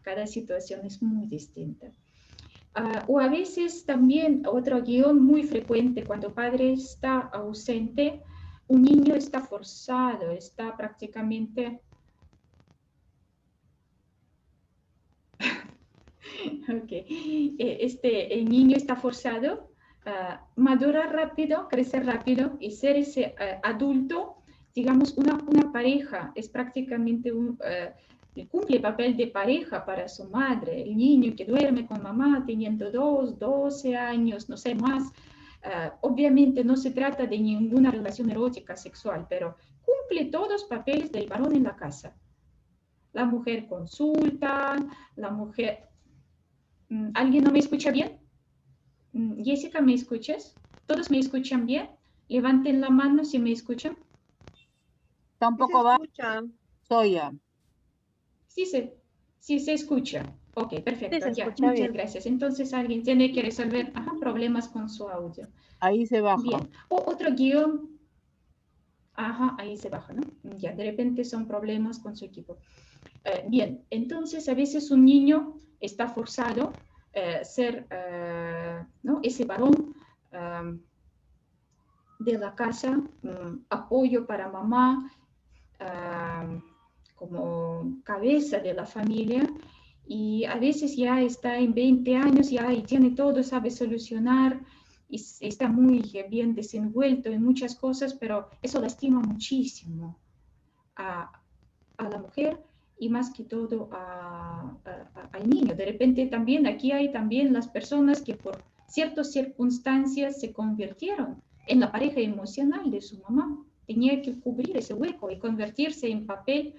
Cada situación es muy distinta. O a veces también otro guión muy frecuente cuando padre está ausente, un niño está forzado, está prácticamente... el niño está forzado a madurar rápido, crecer rápido y ser ese adulto, digamos, una pareja, es prácticamente cumple el papel de pareja para su madre, el niño que duerme con mamá teniendo 12 años, no sé más. Obviamente no se trata de ninguna relación erótica sexual, pero cumple todos los papeles del varón en la casa. La mujer consulta, la mujer... ¿Alguien no me escucha bien? Jessica, ¿me escuchas? ¿Todos me escuchan bien? Levanten la mano si me escuchan. Tampoco va. Soya. Sí se escucha. Ok, perfecto. Sí, se Ya, escucha muchas bien. gracias. Entonces alguien tiene que resolver problemas con su audio. Ahí se baja. Bien. Otro guión. Ajá, ahí se baja, ¿no? Ya, de repente son problemas con su equipo. Bien, entonces a veces un niño está forzado a ser, ¿no? Ese varón de la casa, apoyo para mamá, como cabeza de la familia, y a veces ya está en 20 años ya y tiene todo, sabe solucionar y está muy bien desenvuelto en muchas cosas, pero eso lastima muchísimo a la mujer y más que todo al niño. De repente también aquí hay también las personas que por ciertas circunstancias se convirtieron en la pareja emocional de su mamá. Tenía que cubrir ese hueco y convertirse en papel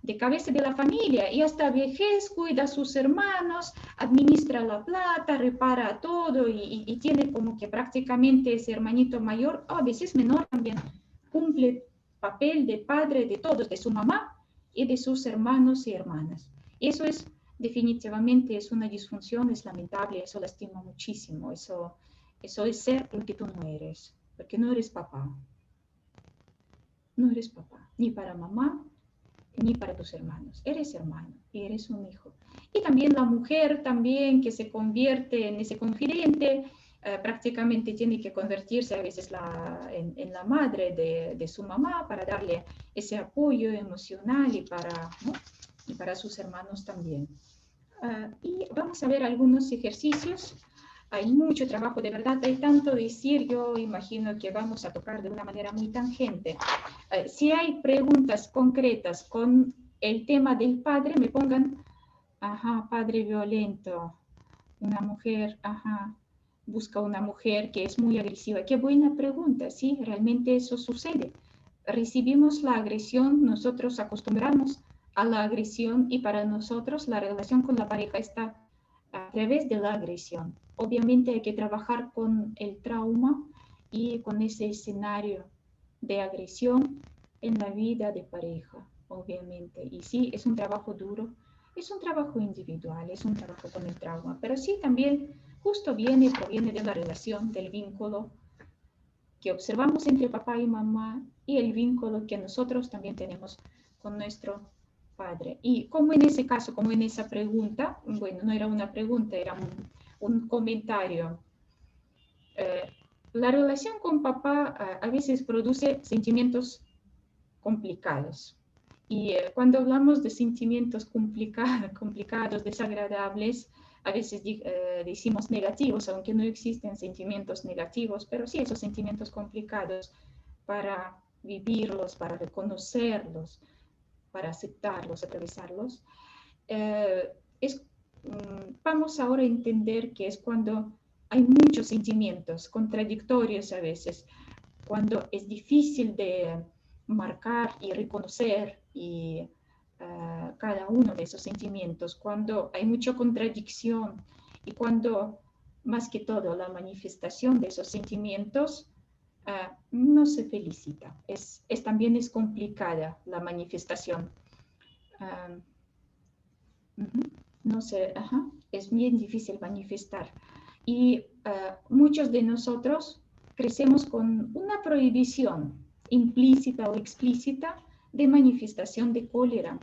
de cabeza de la familia y hasta vejez cuida a sus hermanos, administra la plata, repara todo y tiene como que prácticamente ese hermanito mayor, a veces menor también, cumple papel de padre de todos, de su mamá y de sus hermanos y hermanas. Eso es definitivamente es una disfunción, es lamentable, eso lastima muchísimo, eso es ser lo que tú no eres, porque no eres papá. No eres papá, ni para mamá, ni para tus hermanos. Eres hermano y eres un hijo. Y también la mujer también que se convierte en ese confidente, prácticamente tiene que convertirse a veces en la madre de su mamá para darle ese apoyo emocional ¿no? y para sus hermanos también. Y vamos a ver algunos ejercicios. Hay mucho trabajo, de verdad, hay tanto decir, yo imagino que vamos a tocar de una manera muy tangente. Si hay preguntas concretas con el tema del padre, me pongan, ajá, padre violento, una mujer, ajá, busca una mujer que es muy agresiva. Qué buena pregunta, sí, realmente eso sucede. Recibimos la agresión, nosotros acostumbramos a la agresión y para nosotros la relación con la pareja está a través de la agresión. Obviamente hay que trabajar con el trauma y con ese escenario de agresión en la vida de pareja, obviamente. Y sí, es un trabajo duro, es un trabajo individual, es un trabajo con el trauma, pero sí también justo proviene de la relación, del vínculo que observamos entre papá y mamá y el vínculo que nosotros también tenemos con nuestro padre. Y como en ese caso, como en esa pregunta, bueno, no era una pregunta, era un comentario. La relación con papá a veces produce sentimientos complicados. Y cuando hablamos de sentimientos complicados, desagradables, a veces decimos negativos, aunque no existen sentimientos negativos, pero sí esos sentimientos complicados para vivirlos, para reconocerlos, para aceptarlos, atravesarlos. Vamos ahora a entender que es cuando hay muchos sentimientos contradictorios a veces, cuando es difícil de marcar y reconocer cada uno de esos sentimientos, cuando hay mucha contradicción y cuando más que todo la manifestación de esos sentimientos no se felicita. También es complicada la manifestación. No sé, es bien difícil manifestar. Y muchos de nosotros crecemos con una prohibición implícita o explícita de manifestación de cólera.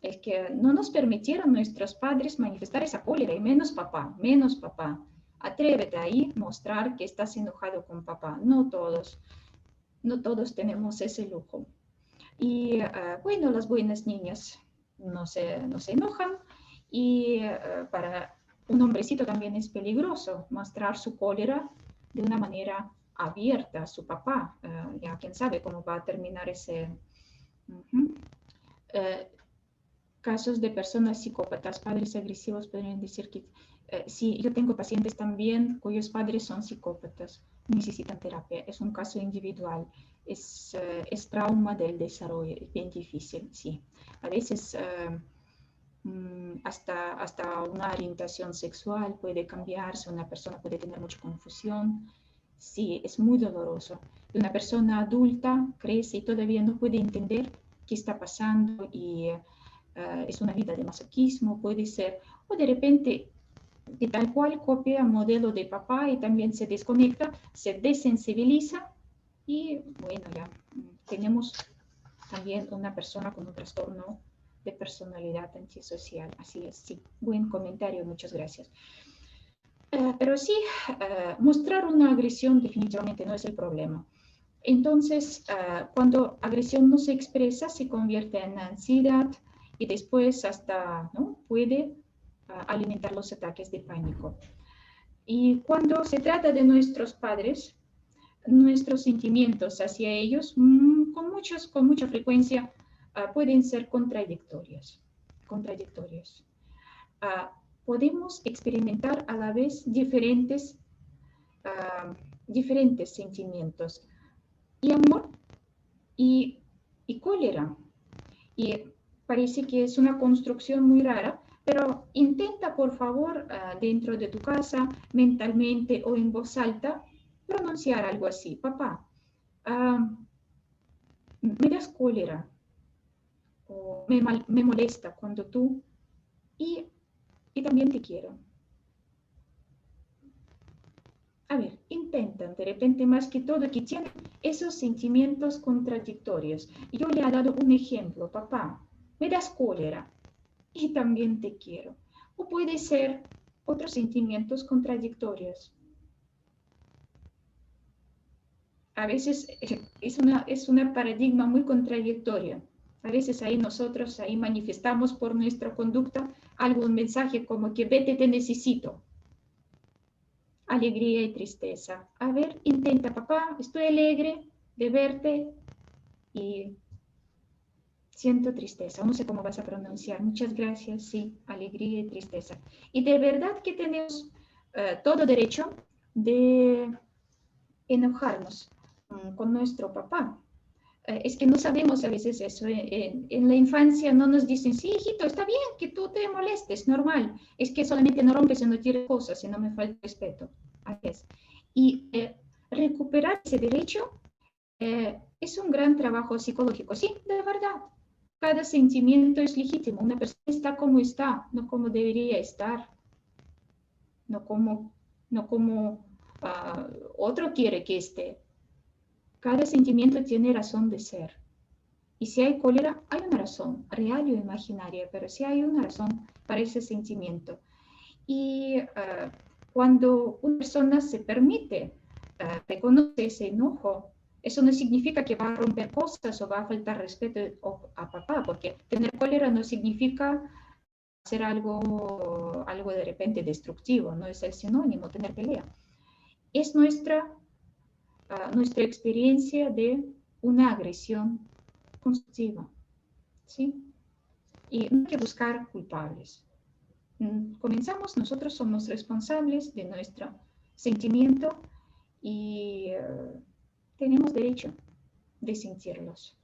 Es que no nos permitieron nuestros padres manifestar esa cólera, y menos papá, menos papá. Atrévete ahí mostrar que estás enojado con papá. No todos tenemos ese lujo. Y bueno, las buenas niñas no se enojan y para un hombrecito también es peligroso mostrar su cólera de una manera abierta a su papá. Ya quién sabe cómo va a terminar ese... casos de personas psicópatas, padres agresivos, podrían decir que sí, yo tengo pacientes también cuyos padres son psicópatas, necesitan terapia, es un caso individual, es trauma del desarrollo, es bien difícil, sí. A veces hasta una orientación sexual puede cambiarse, una persona puede tener mucha confusión, sí, es muy doloroso. Una persona adulta crece y todavía no puede entender qué está pasando y es una vida de masoquismo, puede ser, o de repente de tal cual copia modelo de papá y también se desconecta, se desensibiliza y bueno, ya tenemos también una persona con un trastorno de personalidad antisocial. Así es, sí, buen comentario, muchas gracias. Pero sí, mostrar una agresión definitivamente no es el problema. Entonces, cuando agresión no se expresa, se convierte en ansiedad y después hasta ¿no? puede alimentar los ataques de pánico. Y cuando se trata de nuestros padres, nuestros sentimientos hacia ellos con mucha frecuencia pueden ser contradictorios. Podemos experimentar a la vez diferentes sentimientos y amor y cólera. Y parece que es una construcción muy rara, pero intenta, por favor, dentro de tu casa, mentalmente o en voz alta, pronunciar algo así. Papá, me das cólera o me molesta cuando tú, y también te quiero. A ver, intentan de repente más que todo que tienen esos sentimientos contradictorios. Yo le he dado un ejemplo, papá, me das cólera y también te quiero. O puede ser otros sentimientos contradictorios. A veces es una paradigma muy contradictoria. A veces ahí nosotros ahí manifestamos por nuestra conducta algún mensaje como que vete, te necesito. Alegría y tristeza. A ver, intenta, papá, estoy alegre de verte y siento tristeza. No sé cómo vas a pronunciar. Muchas gracias, sí, alegría y tristeza. Y de verdad que tenemos todo derecho de enojarnos con nuestro papá. Es que no sabemos a veces eso. En la infancia no nos dicen, sí, hijito, está bien que tú te molestes, normal. Es que solamente no rompes y no tires cosas y no me falta respeto. Así es. Y recuperar ese derecho es un gran trabajo psicológico. Sí, de verdad. Cada sentimiento es legítimo. Una persona está como está, no como debería estar. No como otro quiere que esté. Cada sentimiento tiene razón de ser. Y si hay cólera, hay una razón, real o imaginaria, pero sí hay una razón para ese sentimiento. Y cuando una persona se permite reconocer ese enojo, eso no significa que va a romper cosas o va a faltar respeto a papá, porque tener cólera no significa hacer algo de repente destructivo, no es el sinónimo, tener pelea. Es nuestra experiencia de una agresión constructiva, ¿sí? Y no hay que buscar culpables. Comenzamos, nosotros somos responsables de nuestro sentimiento y tenemos derecho de sentirlos.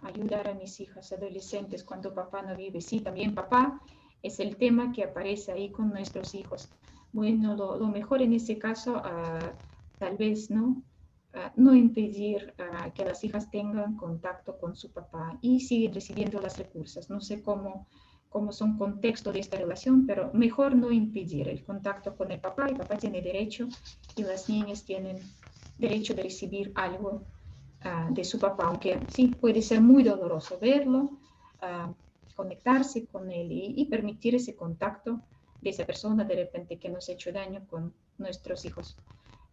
Ayudar a mis hijas adolescentes cuando papá no vive. Sí, también papá es el tema que aparece ahí con nuestros hijos. Bueno, lo mejor en ese caso, tal vez, ¿no? No impedir que las hijas tengan contacto con su papá y siguen recibiendo los recursos. No sé cómo son contexto de esta relación, pero mejor no impedir el contacto con el papá. El papá tiene derecho y las niñas tienen derecho de recibir algo de su papá, aunque sí puede ser muy doloroso verlo, conectarse con él y permitir ese contacto de esa persona de repente que nos ha hecho daño con nuestros hijos.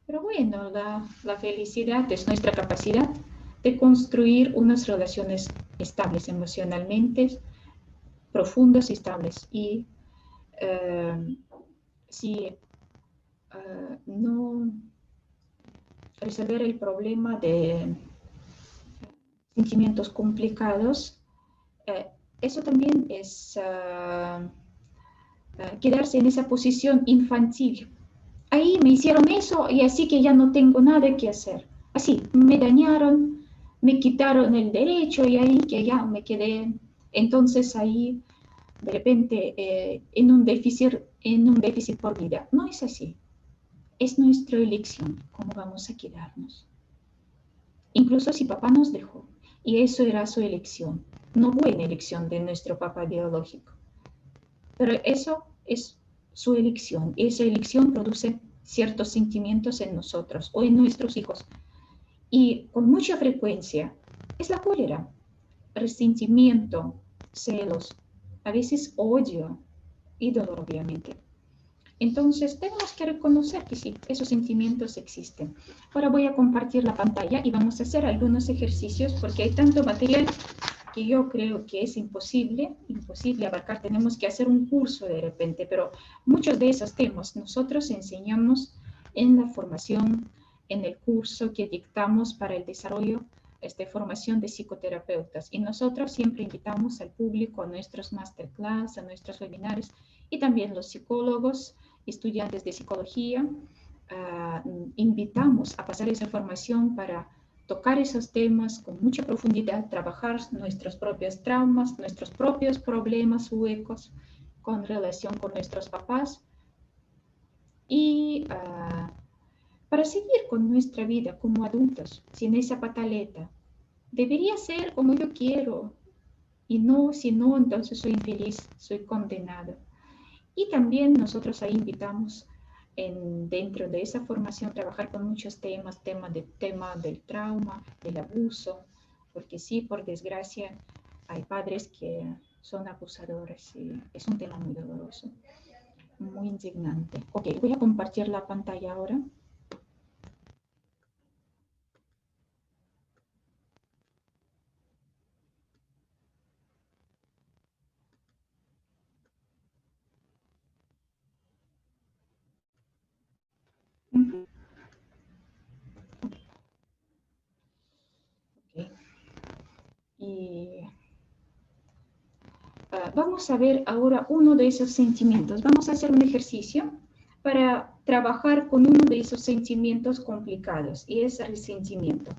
Pero bueno, la felicidad es nuestra capacidad de construir unas relaciones estables emocionalmente, profundas y estables. Y si no resolver el problema de sentimientos complicados, eso también es quedarse en esa posición infantil. Ahí me hicieron eso y así que ya no tengo nada que hacer. Así, me dañaron, me quitaron el derecho y ahí que ya me quedé. Entonces ahí, de repente, en un déficit por vida. No es así. Es nuestra elección cómo vamos a quedarnos. Incluso si papá nos dejó. Y eso era su elección. No buena elección de nuestro papá biológico. Pero eso es su elección. Esa elección produce ciertos sentimientos en nosotros o en nuestros hijos. Y con mucha frecuencia es la cólera, resentimiento, celos, a veces odio y dolor, obviamente. Entonces tenemos que reconocer que sí, esos sentimientos existen. Ahora voy a compartir la pantalla y vamos a hacer algunos ejercicios porque hay tanto material que yo creo que es imposible abarcar. Tenemos que hacer un curso de repente, pero muchos de esos temas nosotros enseñamos en la formación, en el curso que dictamos para el desarrollo, formación de psicoterapeutas. Y nosotros siempre invitamos al público a nuestros masterclass, a nuestros webinars, y también los psicólogos, estudiantes de psicología, invitamos a pasar esa formación para tocar esos temas con mucha profundidad, trabajar nuestros propios traumas, nuestros propios problemas huecos con relación con nuestros papás y para seguir con nuestra vida como adultos sin esa pataleta. Debería ser como yo quiero y no, si no, entonces soy infeliz, soy condenado. Y también nosotros ahí invitamos dentro de esa formación trabajar con muchos temas, tema del trauma, del abuso, porque sí, por desgracia, hay padres que son abusadores y es un tema muy doloroso, muy indignante. Ok, voy a compartir la pantalla ahora. Okay. Y vamos a ver ahora uno de esos sentimientos. Vamos a hacer un ejercicio para trabajar con uno de esos sentimientos complicados y es el resentimiento.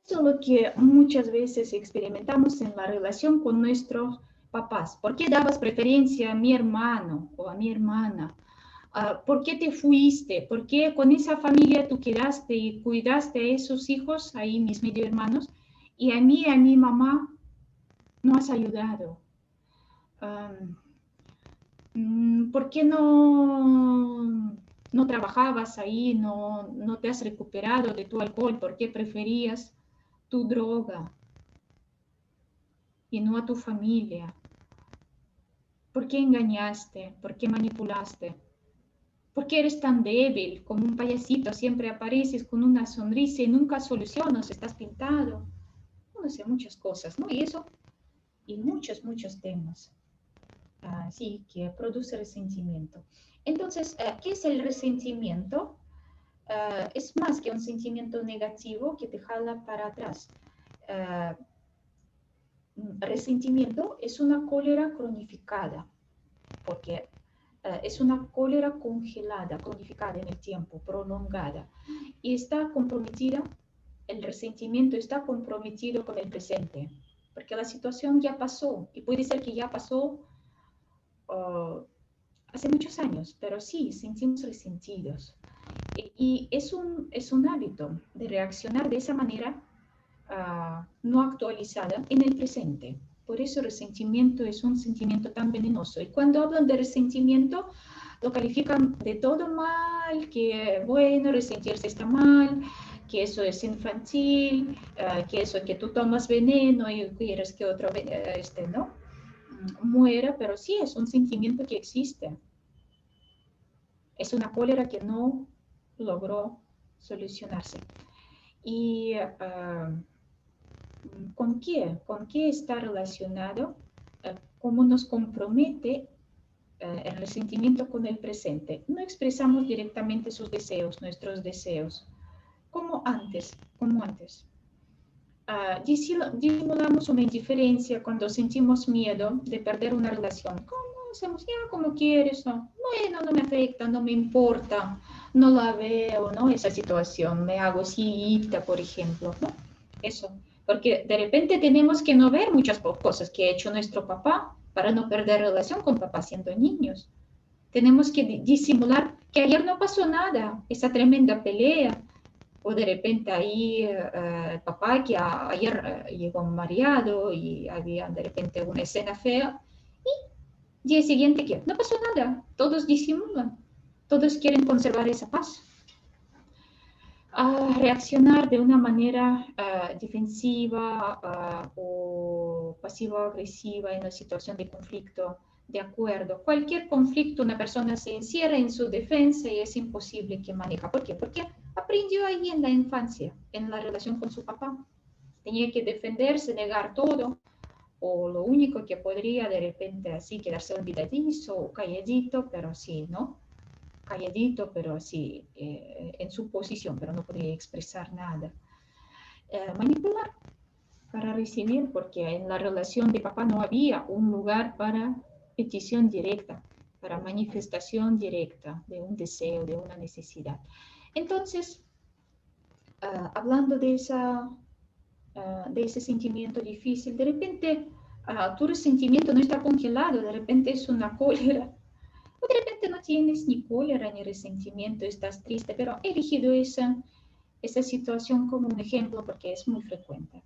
Eso es lo que muchas veces experimentamos en la relación con nuestros papás. ¿Por qué dabas preferencia a mi hermano o a mi hermana? ¿Por qué te fuiste? ¿Por qué con esa familia tú quedaste y cuidaste a esos hijos, ahí mis medio hermanos, y a mí, a mi mamá, no has ayudado? ¿Por qué no trabajabas ahí, no te has recuperado de tu alcohol? ¿Por qué preferías tu droga y no a tu familia? ¿Por qué engañaste? ¿Por qué manipulaste? ¿Por qué eres tan débil como un payasito? Siempre apareces con una sonrisa y nunca solucionas, estás pintado. No sé, muchas cosas, ¿no? Y eso, y muchos temas. Sí, que produce resentimiento. Entonces, ¿qué es el resentimiento? Es más que un sentimiento negativo que te jala para atrás. Resentimiento es una cólera cronificada, porque es una cólera congelada, cronificada en el tiempo, prolongada, y está comprometida, el resentimiento está comprometido con el presente, porque la situación ya pasó, y puede ser que ya pasó hace muchos años, pero sí, sentimos resentidos. Y es un hábito de reaccionar de esa manera no actualizada en el presente. Por eso el resentimiento es un sentimiento tan venenoso. Y cuando hablan de resentimiento, lo califican de todo mal, que bueno, resentirse está mal, que eso es infantil, que eso que tú tomas veneno y quieres que otro ¿no? muera, pero sí es un sentimiento que existe. Es una cólera que no logró solucionarse. Y ¿con qué? ¿Con qué está relacionado? ¿Cómo nos compromete el resentimiento con el presente? No expresamos directamente sus deseos, nuestros deseos, como antes, como antes. Disimulamos una indiferencia cuando sentimos miedo de perder una relación. ¿Cómo hacemos? Ya, como quieres, ¿no? Bueno, no me afecta, no me importa, no la veo, ¿no? Esa situación, me hago cieguita, por ejemplo, ¿no? Eso, porque de repente tenemos que no ver muchas cosas que ha hecho nuestro papá para no perder relación con papá siendo niños. Tenemos que disimular que ayer no pasó nada, esa tremenda pelea, o de repente ahí el papá que ayer llegó mareado y había de repente una escena fea y día siguiente que no pasó nada, todos disimulan, todos quieren conservar esa paz. Reaccionar de una manera defensiva o pasivo-agresiva en una situación de conflicto. De acuerdo, cualquier conflicto una persona se encierra en su defensa y es imposible que maneja. ¿Por qué? Porque aprendió ahí en la infancia, en la relación con su papá. Tenía que defenderse, negar todo, o lo único que podría de repente así quedarse olvidadizo o calladito, pero sí, ¿no? Calladito, pero así en su posición, pero no podía expresar nada. Manipular para recibir, porque en la relación de papá no había un lugar para petición directa, para manifestación directa de un deseo, de una necesidad. Entonces, hablando de ese sentimiento difícil, de repente tu resentimiento no está congelado, de repente es una cólera, o de repente no tienes ni cólera ni resentimiento, estás triste, pero he elegido esa situación como un ejemplo porque es muy frecuente.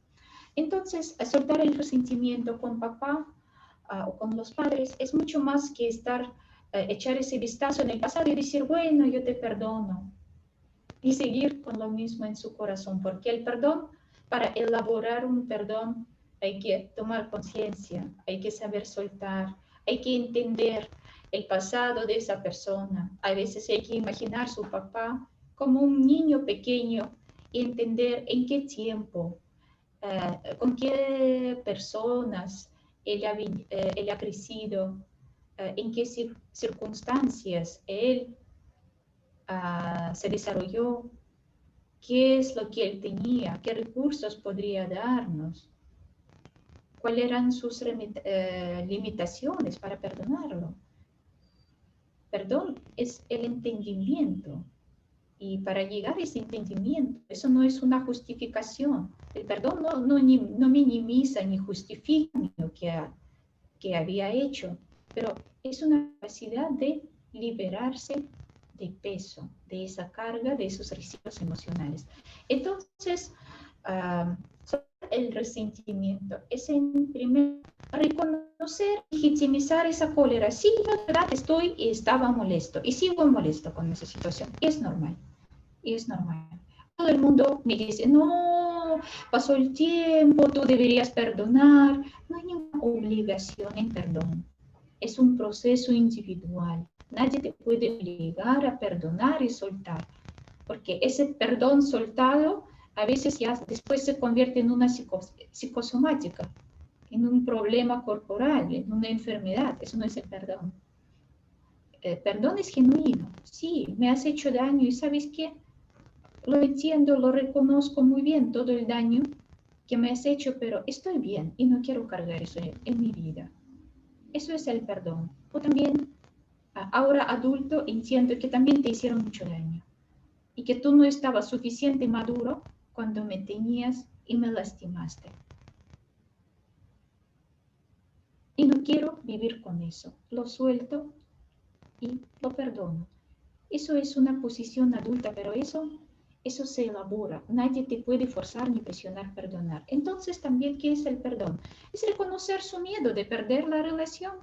Entonces, soltar el resentimiento con papá o con los padres es mucho más que echar ese vistazo en el pasado y decir, bueno, yo te perdono, y seguir con lo mismo en su corazón, porque el perdón, para elaborar un perdón, hay que tomar conciencia, hay que saber soltar, hay que entender el pasado de esa persona. A veces hay que imaginar su papá como un niño pequeño y entender en qué tiempo, con qué personas él ha crecido, en qué circunstancias él se desarrolló, qué es lo que él tenía, qué recursos podría darnos, cuáles eran sus limitaciones para perdonarlo. Perdón es el entendimiento. Y para llegar a ese entendimiento, eso no es una justificación. El perdón no minimiza ni justifica lo que había hecho, pero es una capacidad de liberarse de peso, de esa carga, de esos residuos emocionales. Entonces, el resentimiento es en primer reconocer, legitimizar esa cólera. Sí, la verdad estaba molesto y sigo molesto con esa situación. Es normal, es normal. Todo el mundo me dice, no, pasó el tiempo, tú deberías perdonar. No hay ninguna obligación en perdón. Es un proceso individual. Nadie te puede obligar a perdonar y soltar, porque ese perdón soltado a veces ya después se convierte en una psicosomática, en un problema corporal, en una enfermedad. Eso no es el perdón. El perdón es genuino. Sí, me has hecho daño y ¿sabes qué? Lo entiendo, lo reconozco muy bien, todo el daño que me has hecho, pero estoy bien y no quiero cargar eso en mi vida. Eso es el perdón. O también, ahora adulto, entiendo que también te hicieron mucho daño y que tú no estabas suficiente maduro cuando me tenías y me lastimaste. Y no quiero vivir con eso. Lo suelto y lo perdono. Eso es una posición adulta, pero eso se elabora. Nadie te puede forzar ni presionar perdonar. Entonces, también, ¿qué es el perdón? Es reconocer su miedo de perder la relación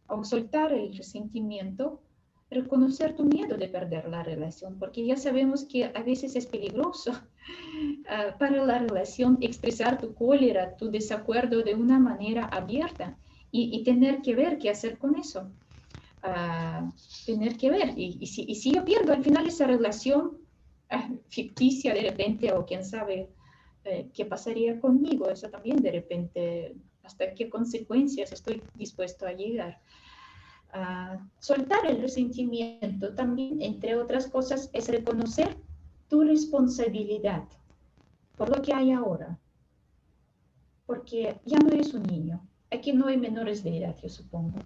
o soltar el resentimiento, reconocer tu miedo de perder la relación, porque ya sabemos que a veces es peligroso para la relación expresar tu cólera, tu desacuerdo de una manera abierta y tener que ver qué hacer con eso. Tener que ver, y si yo pierdo al final esa relación ficticia de repente, o quién sabe qué pasaría conmigo, eso también de repente, hasta qué consecuencias estoy dispuesto a llegar. Soltar el resentimiento también, entre otras cosas, es reconocer tu responsabilidad por lo que hay ahora, porque ya no eres un niño, aquí no hay menores de edad, yo supongo.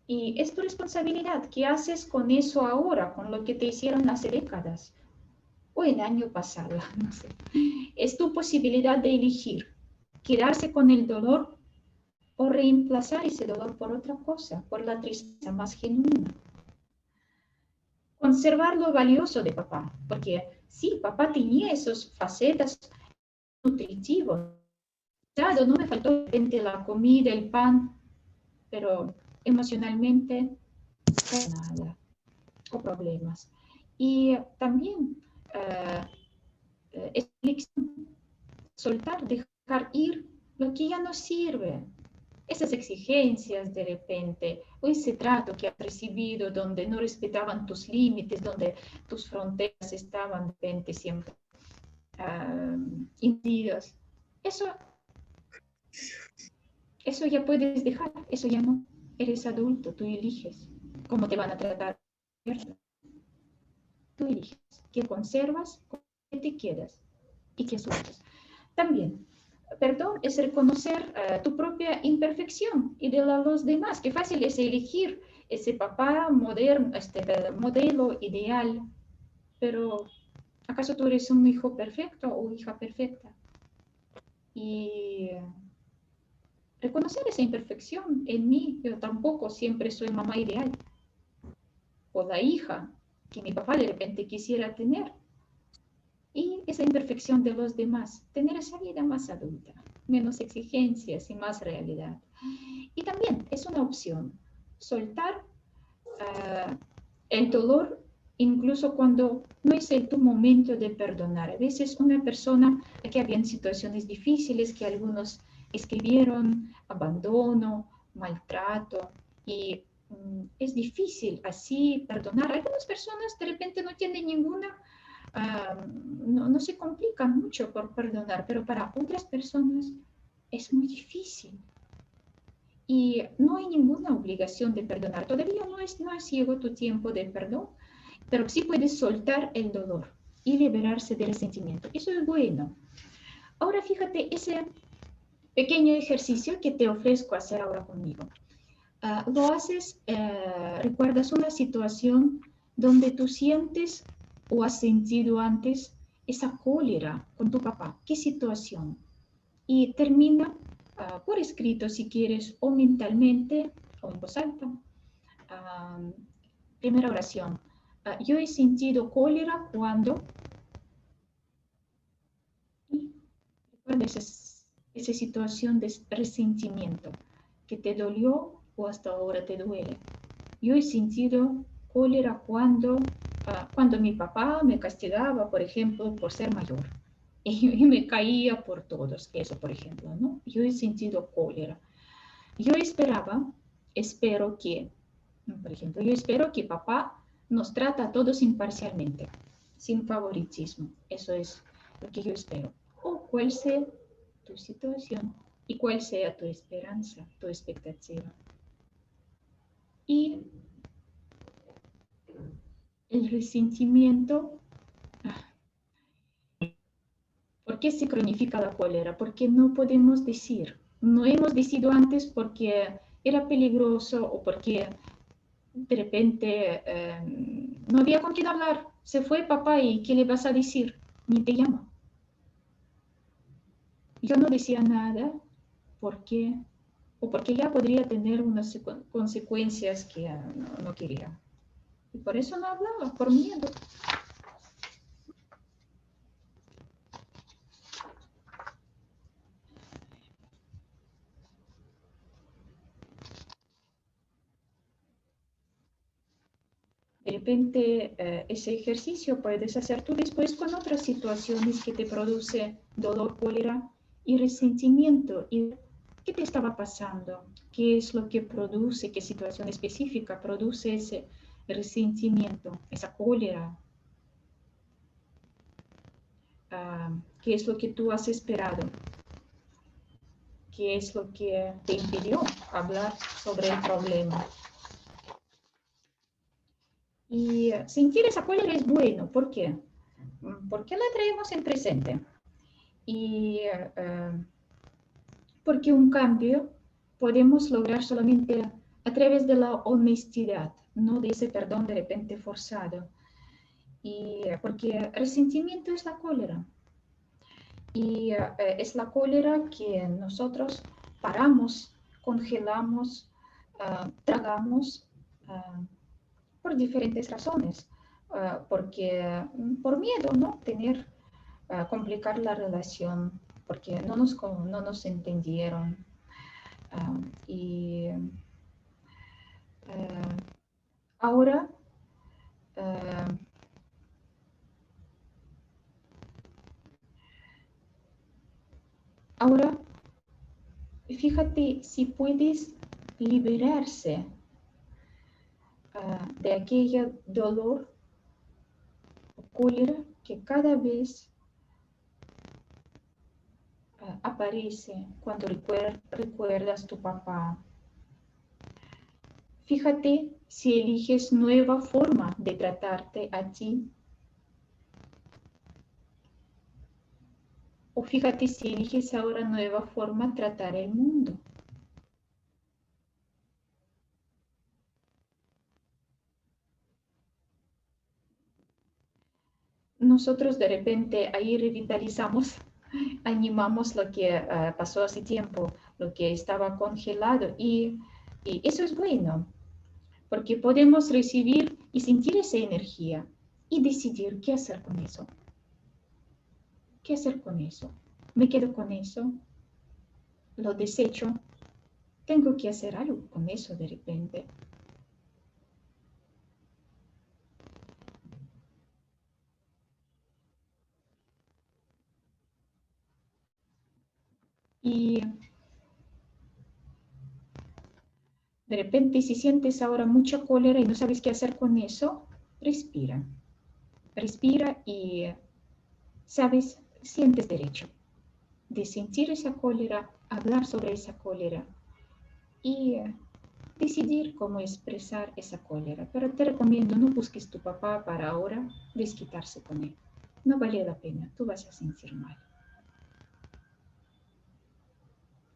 Y es tu responsabilidad. ¿Qué haces con eso ahora, con lo que te hicieron hace décadas? O el año pasado, no sé. Es tu posibilidad de elegir quedarse con el dolor o reemplazar ese dolor por otra cosa, por la tristeza más genuina. Conservar lo valioso de papá, porque sí, papá tenía esas facetas nutritivas. No me faltó de repente la comida, el pan, pero emocionalmente nada, o problemas. Y también soltar, dejar ir lo que ya no sirve. Esas exigencias de repente, o ese trato que has recibido donde no respetaban tus límites, donde tus fronteras estaban de repente siempre impedidas. Eso ya puedes dejar, eso ya no. Eres adulto, tú eliges cómo te van a tratar. Tú eliges qué conservas, qué te quedas y qué sueltas. También, perdón es reconocer tu propia imperfección y de los demás. Qué fácil es elegir ese papá moderno, modelo ideal, pero ¿acaso tú eres un hijo perfecto o hija perfecta? Y reconocer esa imperfección en mí, yo tampoco siempre soy mamá ideal, o la hija que mi papá de repente quisiera tener. Y esa imperfección de los demás, tener esa vida más adulta, menos exigencias y más realidad. Y también es una opción soltar el dolor incluso cuando no es tu momento de perdonar. A veces una persona, aquí habían situaciones difíciles que algunos escribieron, abandono, maltrato, y es difícil así perdonar. Algunas personas de repente no tienen ninguna, no se complican mucho por perdonar, pero para otras personas es muy difícil. Y no hay ninguna obligación de perdonar. Todavía no es llegado tu tiempo de perdón, pero sí puedes soltar el dolor y liberarse del resentimiento. Eso es bueno. Ahora fíjate ese pequeño ejercicio que te ofrezco hacer ahora conmigo. Lo haces, recuerdas una situación donde tú sientes o has sentido antes esa cólera con tu papá. ¿Qué situación? Y termina por escrito si quieres, o mentalmente, o en voz alta. Primera oración. Yo he sentido cólera cuando... Recuerda esa situación de resentimiento que te dolió o hasta ahora te duele. Yo he sentido cólera cuando mi papá me castigaba, por ejemplo, por ser mayor. Y me caía por todos, eso por ejemplo, ¿no? Yo he sentido cólera. Yo espero que, por ejemplo, yo espero que papá nos trata a todos imparcialmente, sin favoritismo. Eso es lo que yo espero. O cuál sea tu situación y cuál sea tu esperanza, tu expectativa. Y el resentimiento, ¿por qué se cronifica la cólera? Porque no podemos decir, no hemos decidido antes porque era peligroso o porque de repente no había con quién hablar. Se fue papá y ¿qué le vas a decir? Ni te llama. Yo no decía nada porque, o porque ya podría tener unas consecuencias que no quería. Y por eso no hablaba, por miedo. De repente, ese ejercicio puedes hacer tú después con otras situaciones que te produce dolor, cólera y resentimiento. ¿Y qué te estaba pasando? ¿Qué es lo que produce, qué situación específica produce ese resentimiento, esa cólera? ¿Qué es lo que tú has esperado? ¿Qué es lo que te impidió hablar sobre el problema? Y sentir esa cólera es bueno. ¿Por qué? Porque la traemos en presente. Y porque un cambio podemos lograr solamente a través de la honestidad, no de ese perdón de repente forzado. Y porque resentimiento es la cólera. Y es la cólera que nosotros paramos, congelamos, tragamos por diferentes razones. Porque por miedo, ¿no? Complicar la relación, porque no nos entendieron. Y ahora fíjate si puedes liberarse de aquel dolor o cólera que cada vez aparece cuando recuerdas tu papá. Fíjate si eliges nueva forma de tratarte a ti. O fíjate si eliges ahora nueva forma de tratar el mundo. nosotros de repente ahí revitalizamos, animamos lo que pasó hace tiempo, lo que estaba congelado, y eso es bueno, porque podemos recibir y sentir esa energía y decidir qué hacer con eso. ¿Qué hacer con eso? ¿Me quedo con eso? ¿Lo desecho? Tengo que hacer algo con eso de repente. Y de repente, si sientes ahora mucha cólera y no sabes qué hacer con eso, respira. Respira y, sabes, sientes derecho de sentir esa cólera, hablar sobre esa cólera y decidir cómo expresar esa cólera. Pero te recomiendo, no busques tu papá para ahora desquitarse con él. No vale la pena, tú vas a sentir mal.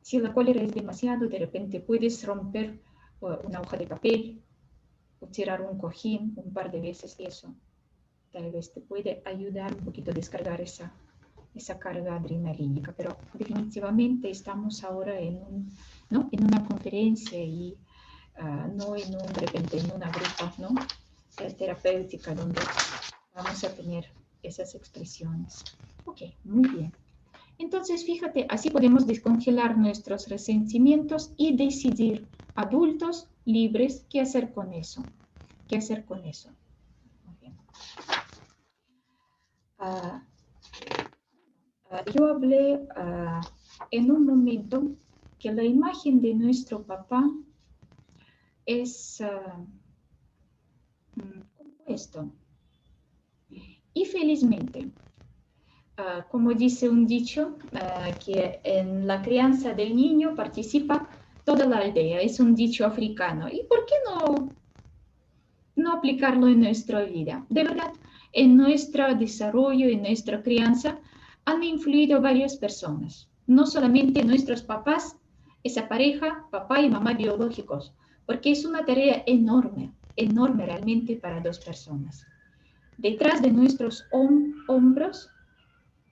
Si la cólera es demasiado, de repente puedes romper una hoja de papel o tirar un cojín un par de veces, eso tal vez te puede ayudar un poquito a descargar esa carga adrenalínica, pero definitivamente estamos ahora en una conferencia y no de repente en una grupa, ¿no? Terapéutica donde vamos a tener esas expresiones. Ok, muy bien. Entonces, fíjate, así podemos descongelar nuestros resentimientos y decidir, adultos libres, qué hacer con eso. ¿Qué hacer con eso? Muy bien. Yo hablé en un momento que la imagen de nuestro papá es compuesto. Y felizmente, como dice un dicho, que en la crianza del niño participa toda la aldea. Es un dicho africano. ¿Y por qué no aplicarlo en nuestra vida? De verdad, en nuestro desarrollo, en nuestra crianza, han influido varias personas. No solamente nuestros papás, esa pareja, papá y mamá biológicos, porque es una tarea enorme, enorme realmente para dos personas. Detrás de nuestros hombros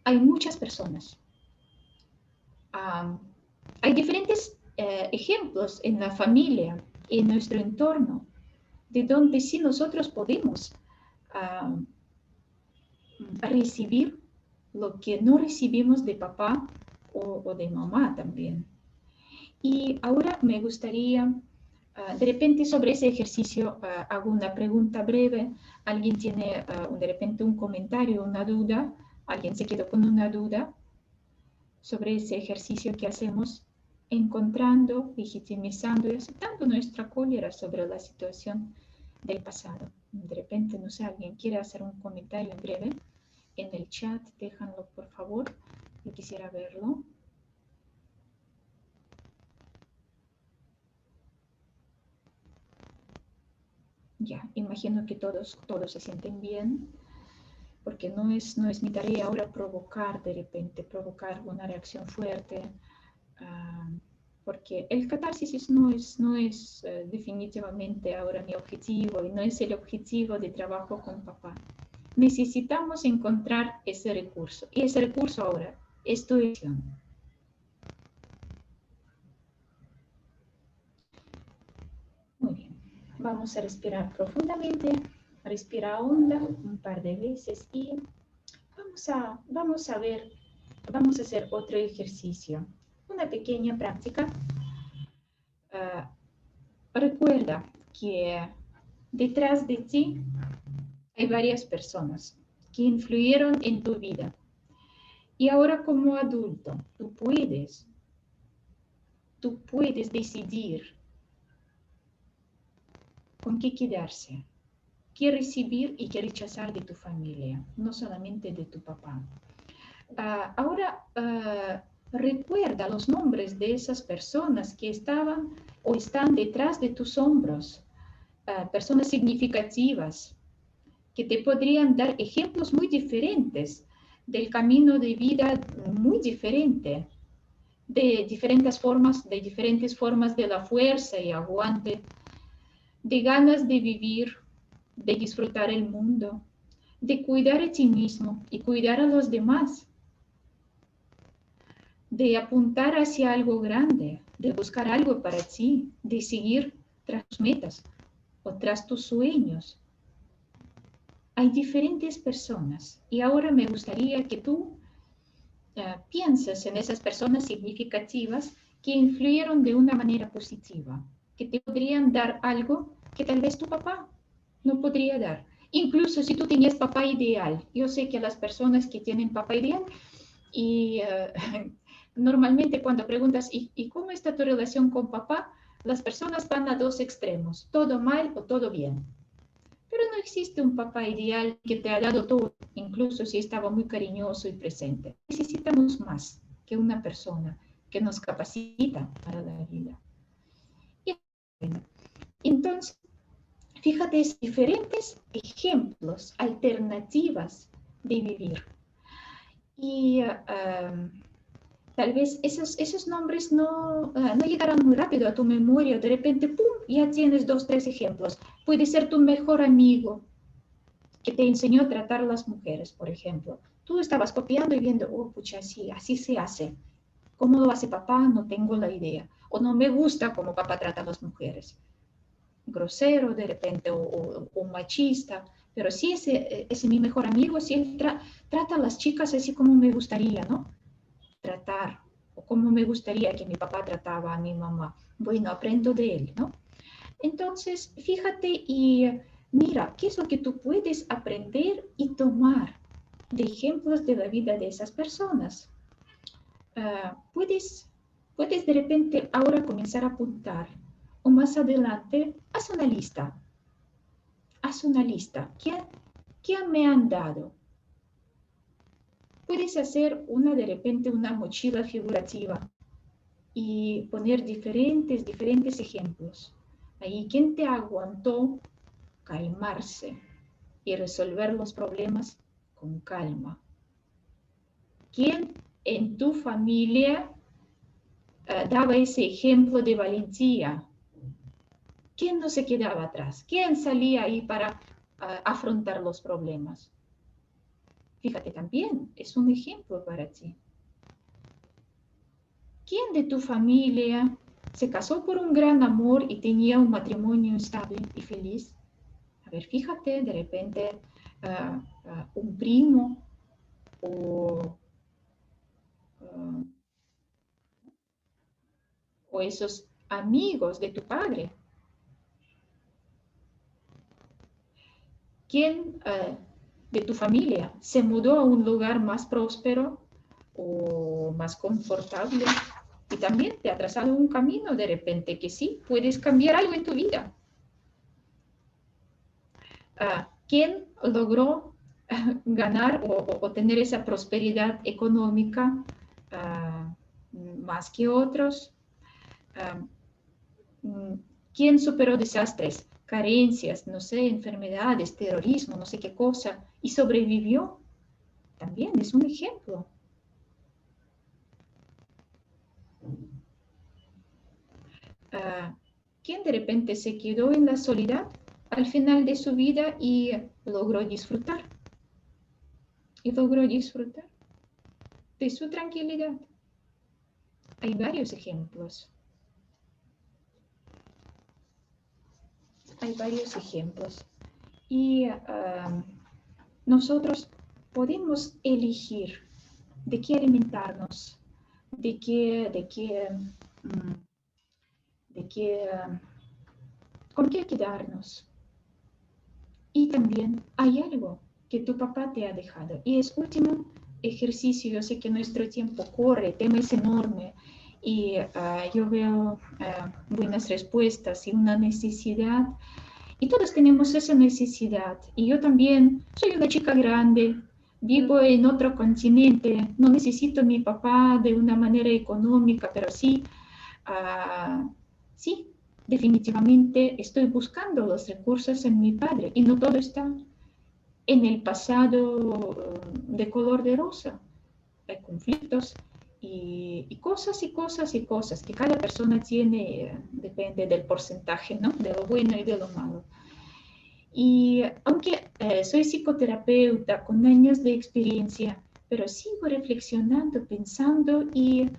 hay muchas personas. Hay diferentes ejemplos en la familia, en nuestro entorno, de donde sí nosotros podemos recibir lo que no recibimos de papá o de mamá también. Y ahora me gustaría, de repente sobre ese ejercicio, hago una pregunta breve. ¿Alguien tiene de repente un comentario, una duda? ¿Alguien se quedó con una duda sobre ese ejercicio que hacemos, encontrando, legitimizando y aceptando nuestra cólera sobre la situación del pasado? De repente, no sé, ¿alguien quiere hacer un comentario en breve? En el chat, déjanlo por favor, yo quisiera verlo. Ya, imagino que todos se sienten bien, porque no es mi tarea ahora provocar de repente, provocar una reacción fuerte, porque el catarsis no es definitivamente ahora mi objetivo y no es el objetivo de trabajo con papá. Necesitamos encontrar ese recurso, y ese recurso ahora es tu decisión. Muy bien, vamos a respirar profundamente, respira honda un par de veces y vamos a hacer otro ejercicio, una pequeña práctica. Recuerda que detrás de ti hay varias personas que influyeron en tu vida. Y ahora como adulto, tú puedes decidir con qué quedarse, qué recibir y qué rechazar de tu familia, no solamente de tu papá. Ahora recuerda los nombres de esas personas que estaban o están detrás de tus hombros, personas significativas que te podrían dar ejemplos muy diferentes del camino de vida muy diferente, de diferentes formas de la fuerza y aguante, de ganas de vivir, de disfrutar el mundo, de cuidar a ti mismo y cuidar a los demás, de apuntar hacia algo grande, de buscar algo para ti, de seguir tras tus metas o tras tus sueños. Hay diferentes personas y ahora me gustaría que tú pienses en esas personas significativas que influyeron de una manera positiva, que te podrían dar algo que tal vez tu papá no podría dar. Incluso si tú tenías papá ideal. Yo sé que las personas que tienen papá ideal y normalmente cuando preguntas ¿y cómo está tu relación con papá? Las personas van a dos extremos, todo mal o todo bien. Pero no existe un papá ideal que te ha dado todo, incluso si estaba muy cariñoso y presente. Necesitamos más que una persona que nos capacita para la vida. Y bueno, entonces, fíjate, diferentes ejemplos, alternativas de vivir. Y tal vez esos nombres no llegarán muy rápido a tu memoria. De repente, ¡pum!, ya tienes 2, 3 ejemplos. Puede ser tu mejor amigo que te enseñó a tratar a las mujeres, por ejemplo. Tú estabas copiando y viendo, oh, pucha, así se hace. ¿Cómo lo hace papá? No tengo la idea. O no me gusta cómo papá trata a las mujeres. Grosero de repente o machista. Pero sí, ese es mi mejor amigo, si él trata a las chicas así como me gustaría, ¿no? Tratar, o como me gustaría que mi papá trataba a mi mamá. Bueno, aprendo de él, ¿no? Entonces, fíjate y mira, ¿qué es lo que tú puedes aprender y tomar de ejemplos de la vida de esas personas? Puedes de repente ahora comenzar a apuntar, o más adelante, haz una lista. Haz una lista. ¿Qué me han dado? Puedes hacer de repente una mochila figurativa y poner diferentes ejemplos. Ahí, ¿quién te aguantó calmarse y resolver los problemas con calma? ¿Quién en tu familia daba ese ejemplo de valentía? ¿Quién no se quedaba atrás? ¿Quién salía ahí para afrontar los problemas? Fíjate también, es un ejemplo para ti. ¿Quién de tu familia se casó por un gran amor y tenía un matrimonio estable y feliz? A ver, fíjate, de repente un primo o esos amigos de tu padre. ¿Quién de tu familia se mudó a un lugar más próspero o más confortable y también te ha trazado un camino de repente que sí, puedes cambiar algo en tu vida? ¿Quién logró ganar o tener esa prosperidad económica más que otros? ¿Quién superó desastres, carencias, no sé, enfermedades, terrorismo, no sé qué cosa, y sobrevivió? También es un ejemplo. ¿Quién de repente se quedó en la soledad al final de su vida y logró disfrutar? Y logró disfrutar de su tranquilidad. Hay varios ejemplos. Hay varios ejemplos. Y nosotros podemos elegir de qué alimentarnos, con qué quedarnos. Y también hay algo que tu papá te ha dejado. Y es último ejercicio. Yo sé que nuestro tiempo corre, el tema es enorme. Y yo veo buenas respuestas y una necesidad. Y todos tenemos esa necesidad. Y yo también soy una chica grande, vivo en otro continente, no necesito a mi papá de una manera económica, pero sí, sí, definitivamente estoy buscando los recursos en mi padre. Y no todo está en el pasado de color de rosa. Hay conflictos y cosas y cosas y cosas que cada persona tiene, depende del porcentaje, ¿no? De lo bueno y de lo malo. Y aunque soy psicoterapeuta con años de experiencia, pero sigo reflexionando, pensando y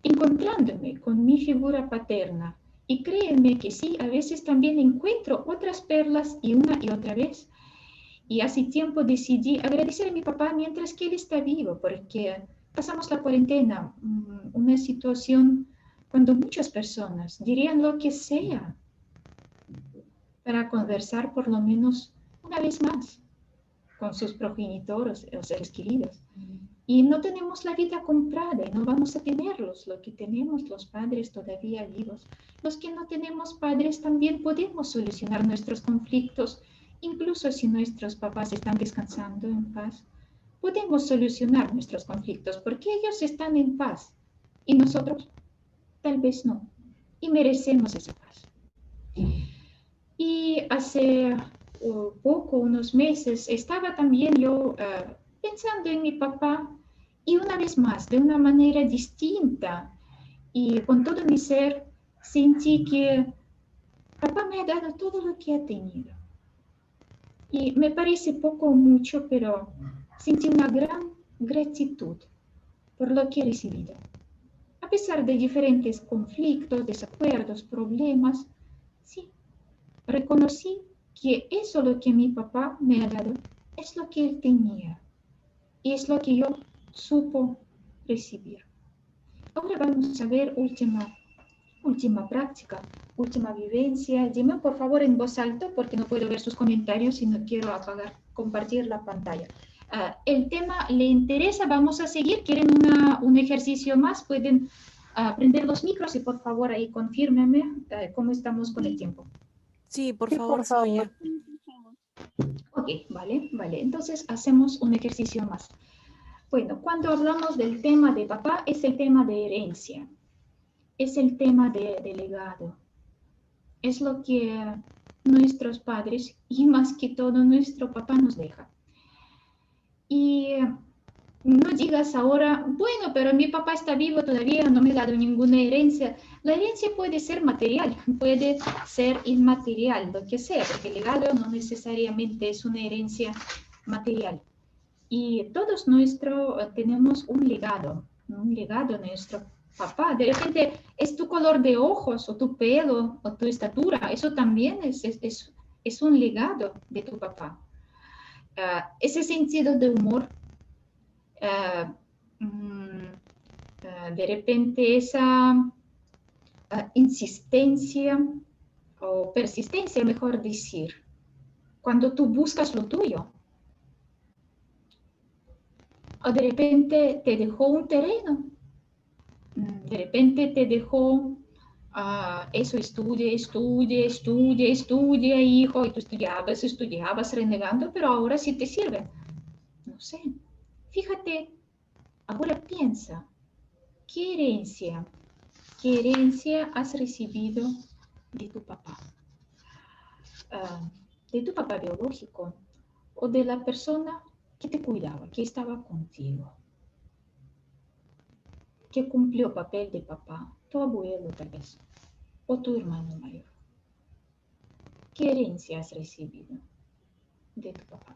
encontrándome con mi figura paterna. Y créanme que sí, a veces también encuentro otras perlas y una y otra vez. Y hace tiempo decidí agradecer a mi papá mientras que él está vivo, porque pasamos la cuarentena, una situación cuando muchas personas dirían lo que sea para conversar por lo menos una vez más con sus progenitores o seres queridos. Y no tenemos la vida comprada y no vamos a tenerlos. Lo que tenemos los padres todavía vivos. Los que no tenemos padres también podemos solucionar nuestros conflictos, incluso si nuestros papás están descansando en paz. Podemos solucionar nuestros conflictos porque ellos están en paz y nosotros tal vez no. Y merecemos esa paz. Y hace poco, unos meses, estaba también yo pensando en mi papá y una vez más, de una manera distinta y con todo mi ser, sentí que papá me ha dado todo lo que ha tenido. Y me parece poco o mucho, pero sentí una gran gratitud por lo que he recibido. A pesar de diferentes conflictos, desacuerdos, problemas, sí, reconocí que eso lo que mi papá me ha dado es lo que él tenía y es lo que yo supo recibir. Ahora vamos a ver última práctica, última vivencia. Dime por favor en voz alta porque no puedo ver sus comentarios y no quiero compartir la pantalla. El tema le interesa, vamos a seguir. ¿Quieren un ejercicio más? Pueden prender los micros y por favor ahí confírmenme cómo estamos con el tiempo. Sí, por Sí, favor, por favor. Soya. Ok, vale. Entonces hacemos un ejercicio más. Bueno, cuando hablamos del tema de papá, es el tema de herencia. Es el tema de legado. Es lo que nuestros padres y más que todo nuestro papá nos deja. Y no digas ahora, bueno, pero mi papá está vivo todavía, no me ha dado ninguna herencia. La herencia puede ser material, puede ser inmaterial, lo que sea, porque el legado no necesariamente es una herencia material. Y todos tenemos un legado nuestro papá. De repente es tu color de ojos o tu pelo o tu estatura, eso también es un legado de tu papá. Ese sentido de humor, de repente esa insistencia o persistencia, mejor decir, cuando tú buscas lo tuyo. O de repente te dejó un terreno, de repente te dejó eso, estudia, hijo, y tú estudiabas renegando, pero ahora sí te sirve. No sé, fíjate, ahora piensa, ¿qué herencia has recibido de tu papá? De tu papá biológico o de la persona que te cuidaba, que estaba contigo, que cumplió papel de papá, tu abuelo tal vez, o tu hermano mayor. ¿Qué herencia has recibido de tu papá?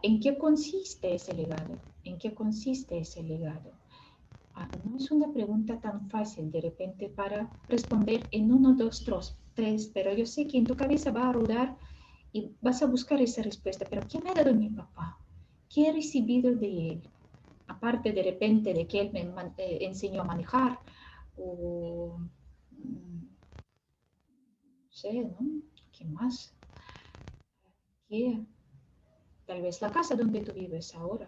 ¿En qué consiste ese legado? ¿En qué consiste ese legado? No es una pregunta tan fácil de repente para responder en 1, 2, 3, pero yo sé que en tu cabeza va a rodar y vas a buscar esa respuesta. ¿Pero qué me ha dado mi papá? ¿Qué he recibido de él? Aparte de repente de que él me enseñó a manejar o no sé, ¿no? ¿Qué más? ¿Qué? Tal vez la casa donde tú vives ahora.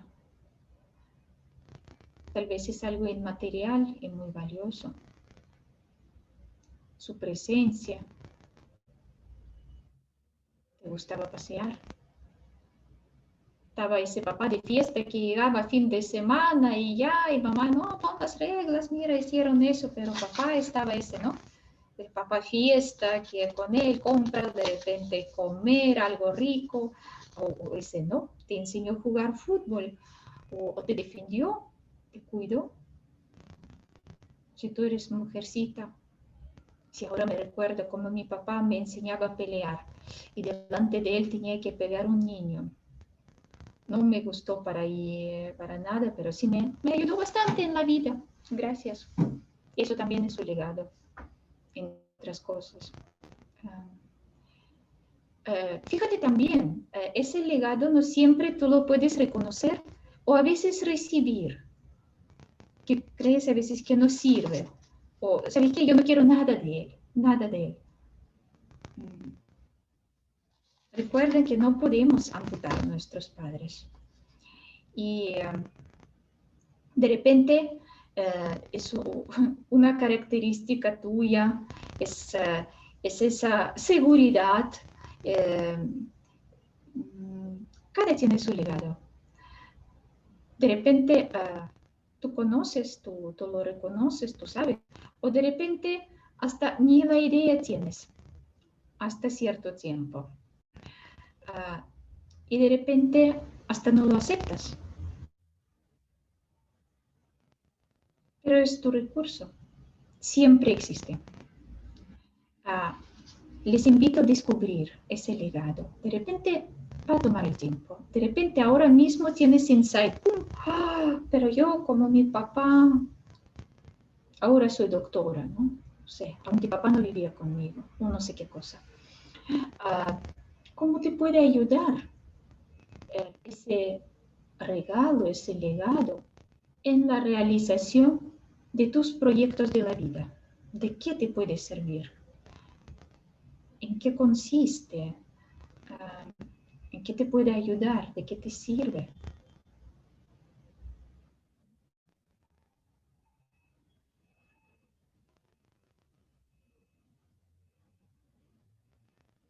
Tal vez es algo inmaterial y muy valioso. Su presencia. Te gustaba pasear. Estaba ese papá de fiesta que llegaba fin de semana y ya, y mamá, no, pon las reglas, mira, hicieron eso, pero papá estaba ese, ¿no? El papá fiesta, que con él compras de repente comer algo rico, o ese, ¿no? Te enseñó a jugar fútbol, o te defendió, te cuidó. Si tú eres mujercita, Si ahora me recuerdo cómo mi papá me enseñaba a pelear y delante de él tenía que pegar un niño. No me gustó para nada, pero sí me ayudó bastante en la vida. Gracias. Eso también es su legado, entre otras cosas. Fíjate también, ese legado no siempre tú lo puedes reconocer o a veces recibir, que crees a veces que no sirve. O, ¿sabes qué? Yo no quiero nada de él, nada de él. Recuerden que no podemos amputar a nuestros padres. Y de repente es una característica tuya, es esa seguridad. Cada tiene su legado. De repente tú conoces, tú lo reconoces, tú sabes, o de repente hasta ni la idea tienes, hasta cierto tiempo. Y de repente hasta no lo aceptas. Pero es tu recurso, siempre existe. Les invito a descubrir ese legado. De repente va a tomar el tiempo. De repente ahora mismo tienes insight. Pero yo como mi papá, ahora soy doctora, ¿no? No sé, aunque papá no vivía conmigo, o no sé qué cosa. ¿Cómo te puede ayudar ese regalo, ese legado en la realización de tus proyectos de la vida? ¿De qué te puede servir? ¿En qué consiste? ¿En qué te puede ayudar? ¿De qué te sirve?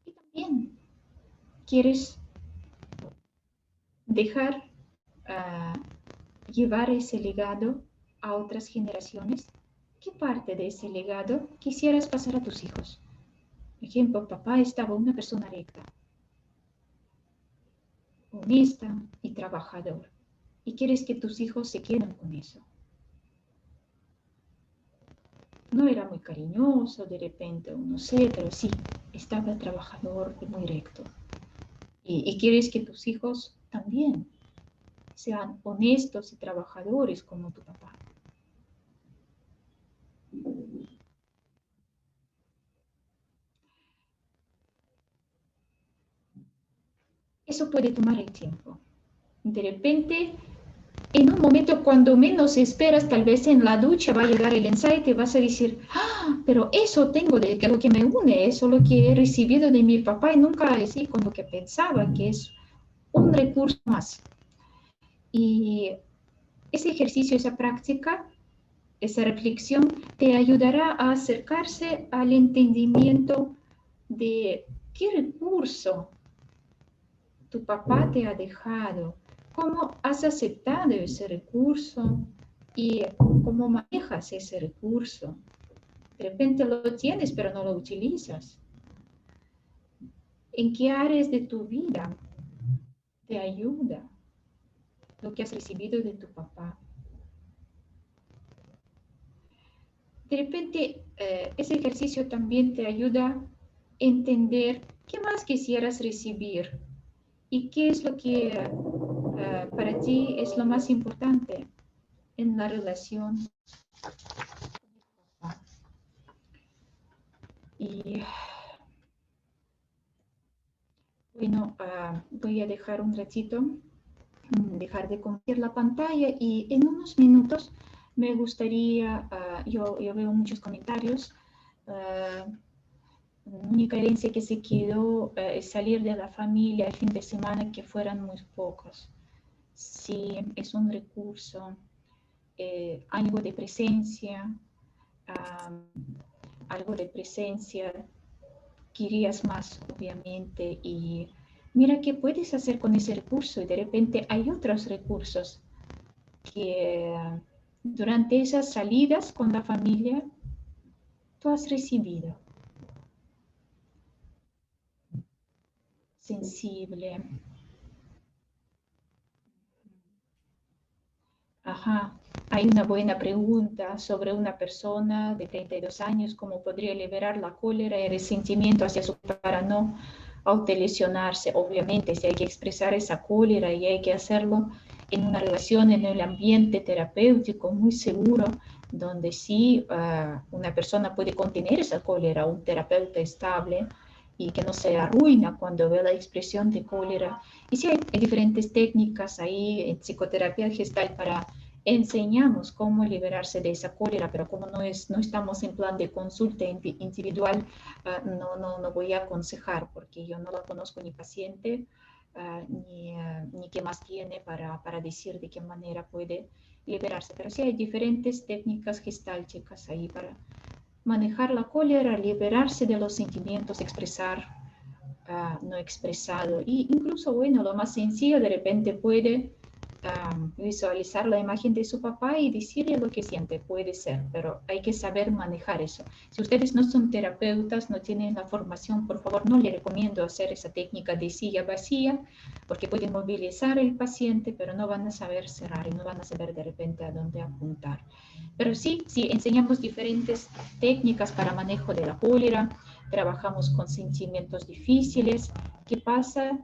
Y también, ¿quieres dejar llevar ese legado a otras generaciones? ¿Qué parte de ese legado quisieras pasar a tus hijos? Por ejemplo, papá estaba una persona recta, honesta y trabajador. Y quieres que tus hijos se queden con eso. No era muy cariñoso de repente, no sé, pero sí, estaba trabajador y muy recto. Y quieres que tus hijos también sean honestos y trabajadores como tu papá. Eso puede tomar el tiempo. De repente, en un momento cuando menos esperas, tal vez en la ducha va a llegar el insight y vas a decir, pero eso tengo de que lo que me une, eso lo que he recibido de mi papá y nunca así como que pensaba que es un recurso más. Y ese ejercicio, esa práctica, esa reflexión te ayudará a acercarse al entendimiento de qué recurso tu papá te ha dejado, cómo has aceptado ese recurso y cómo manejas ese recurso. De repente lo tienes, pero no lo utilizas. ¿En qué áreas de tu vida te ayuda lo que has recibido de tu papá? De repente, ese ejercicio también te ayuda a entender qué más quisieras recibir y qué es lo que para ti es lo más importante en la relación. Y bueno, voy a dejar un ratito, dejar de compartir la pantalla y en unos minutos me gustaría, yo veo muchos comentarios, la única herencia que se quedó es salir de la familia el fin de semana, que fueran muy pocos. Sí, es un recurso, algo de presencia, querías más, obviamente, y mira qué puedes hacer con ese recurso y de repente hay otros recursos que durante esas salidas con la familia tú has recibido. Sensible. Ajá. Hay una buena pregunta sobre una persona de 32 años, cómo podría liberar la cólera y resentimiento hacia su papá para no autolesionarse. Obviamente, si hay que expresar esa cólera y hay que hacerlo en una relación, en el ambiente terapéutico muy seguro, donde sí una persona puede contener esa cólera, un terapeuta estable y que no se arruina cuando ve la expresión de cólera. Y sí hay diferentes técnicas ahí en psicoterapia gestal para enseñamos cómo liberarse de esa cólera, pero como no estamos en plan de consulta individual, no voy a aconsejar porque yo no la conozco ni paciente ni qué más tiene para decir de qué manera puede liberarse. Pero sí hay diferentes técnicas gestálticas ahí para manejar la cólera, liberarse de los sentimientos, expresar no expresado. Y incluso, bueno, lo más sencillo de repente puede visualizar la imagen de su papá y decirle lo que siente, puede ser, pero hay que saber manejar eso. Si ustedes no son terapeutas, no tienen la formación, por favor, no le recomiendo hacer esa técnica de silla vacía, porque pueden movilizar al paciente, pero no van a saber cerrar y no van a saber de repente a dónde apuntar. Pero sí enseñamos diferentes técnicas para manejo de la cólera, trabajamos con sentimientos difíciles. ¿Qué pasa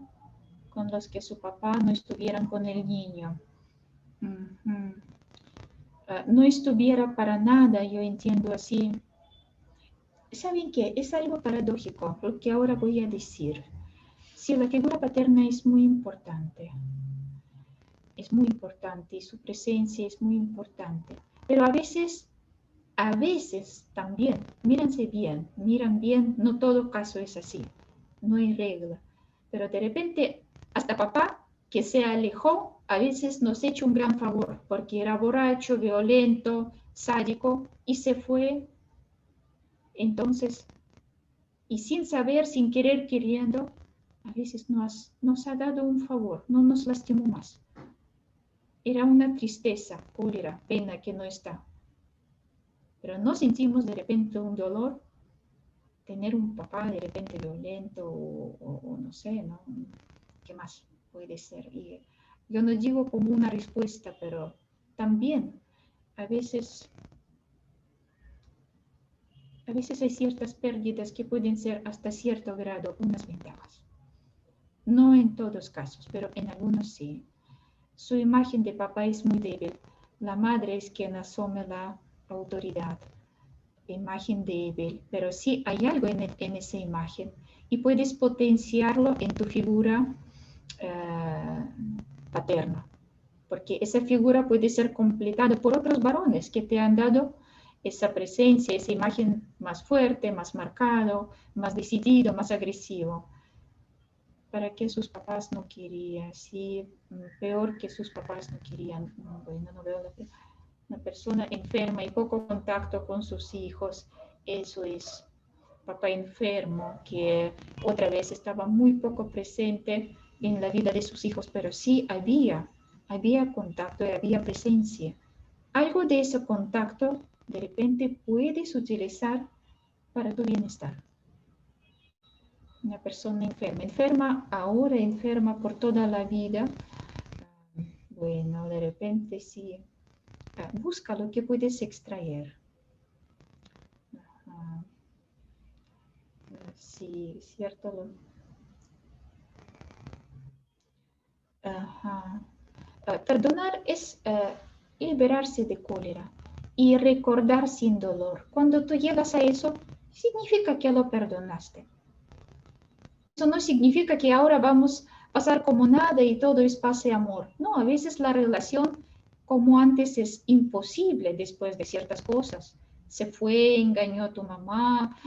con los que su papá no estuvieran con el niño? No estuviera para nada, yo entiendo así. ¿Saben qué? Es algo paradójico lo que ahora voy a decir. Sí, la figura paterna es muy importante y su presencia es muy importante, pero a veces también, miran bien, no todo caso es así, no hay regla, pero de repente hasta papá que se alejó a veces nos echa un gran favor porque era borracho, violento, sádico y se fue, entonces, y sin saber, sin querer, queriendo, a veces nos ha dado un favor, no nos lastimó más. Era una tristeza, cólera, pena que no está. Pero no sentimos de repente un dolor, tener un papá de repente violento o no sé, ¿no? ¿Qué más puede ser? Y yo no digo como una respuesta, pero también a veces hay ciertas pérdidas que pueden ser hasta cierto grado unas ventajas. No en todos casos, pero en algunos sí. Su imagen de papá es muy débil. La madre es quien asume la autoridad. Imagen débil, pero sí hay algo en esa imagen y puedes potenciarlo en tu figura paterna, porque esa figura puede ser completada por otros varones que te han dado esa presencia, esa imagen más fuerte, más marcado, más decidido, más agresivo. ¿Para qué sus papás no querían? Sí, peor que sus papás no querían. Bueno, no veo una persona enferma y poco contacto con sus hijos, eso es papá enfermo, que otra vez estaba muy poco presente en la vida de sus hijos, pero sí había contacto y había presencia. Algo de ese contacto de repente puedes utilizar para tu bienestar. Una persona enferma, ahora enferma por toda la vida, bueno, de repente sí, busca lo que puedes extraer. Sí, cierto. Perdonar es liberarse de cólera y recordar sin dolor. Cuando tú llegas a eso, significa que lo perdonaste. Eso no significa que ahora vamos a pasar como nada y todo es paz y amor. No, a veces la relación como antes es imposible después de ciertas cosas. Se fue, engañó a tu mamá,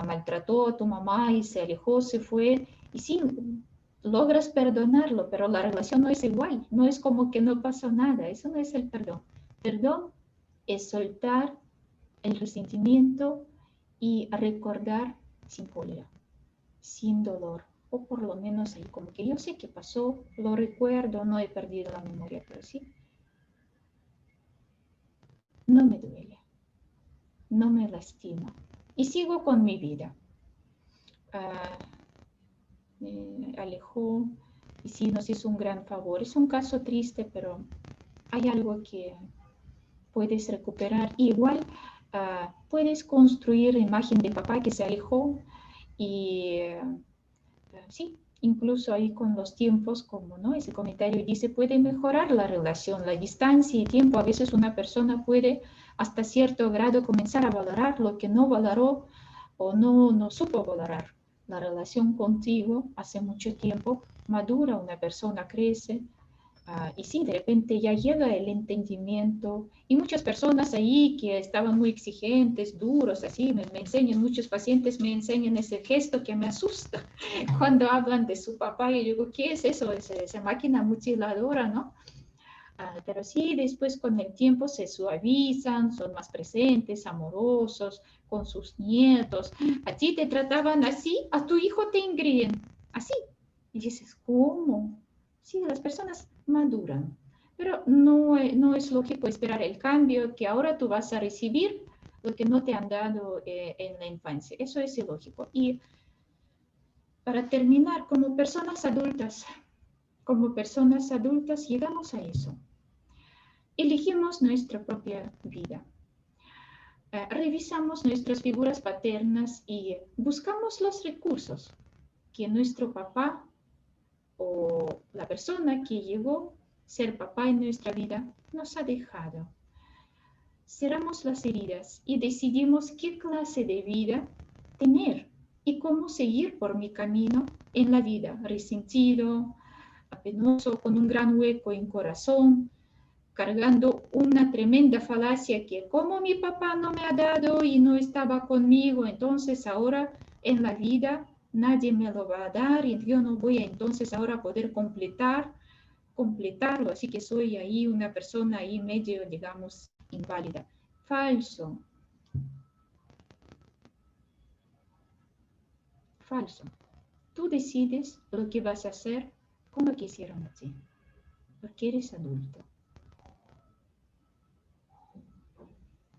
maltrató a tu mamá y se alejó, se fue. Y sí, logras perdonarlo, pero la relación no es igual. No es como que no pasó nada. Eso no es el perdón. Perdón es soltar el resentimiento y recordar sin cólera, sin dolor, o por lo menos ahí como que yo sé que pasó, lo recuerdo, no he perdido la memoria, pero sí, no me duele, no me lastima y sigo con mi vida. Me alejó y sí nos hizo un gran favor. Es un caso triste, pero hay algo que puedes recuperar. Igual puedes construir imagen de papá que se alejó y sí, incluso ahí con los tiempos, como ¿no? Ese comentario dice, puede mejorar la relación, la distancia y tiempo. A veces una persona puede hasta cierto grado comenzar a valorar lo que no valoró o no supo valorar. La relación contigo hace mucho tiempo madura, una persona crece. Y sí, de repente ya llega el entendimiento y muchas personas ahí que estaban muy exigentes, duros, así, me enseñan, muchos pacientes me enseñan ese gesto que me asusta cuando hablan de su papá y yo digo, ¿qué es eso? Esa máquina mutiladora, ¿no? Pero sí, después con el tiempo se suavizan, son más presentes, amorosos con sus nietos. A ti te trataban así, a tu hijo te engríen así. Y dices, ¿cómo? Sí, las personas maduran, pero no es lógico esperar el cambio que ahora tú vas a recibir lo que no te han dado en la infancia. Eso es ilógico. Y para terminar, como personas adultas llegamos a eso. Elegimos nuestra propia vida. Revisamos nuestras figuras paternas y buscamos los recursos que nuestro papá o la persona que llegó a ser papá en nuestra vida nos ha dejado. Cerramos las heridas y decidimos qué clase de vida tener y cómo seguir por mi camino en la vida, resentido, penoso, con un gran hueco en corazón, cargando una tremenda falacia que como mi papá no me ha dado y no estaba conmigo, entonces ahora en la vida nadie me lo va a dar y yo no voy a entonces ahora poder completarlo, así que soy ahí una persona ahí medio, digamos, inválida. Falso. Falso. Tú decides lo que vas a hacer como quisieron a ti, porque eres adulto.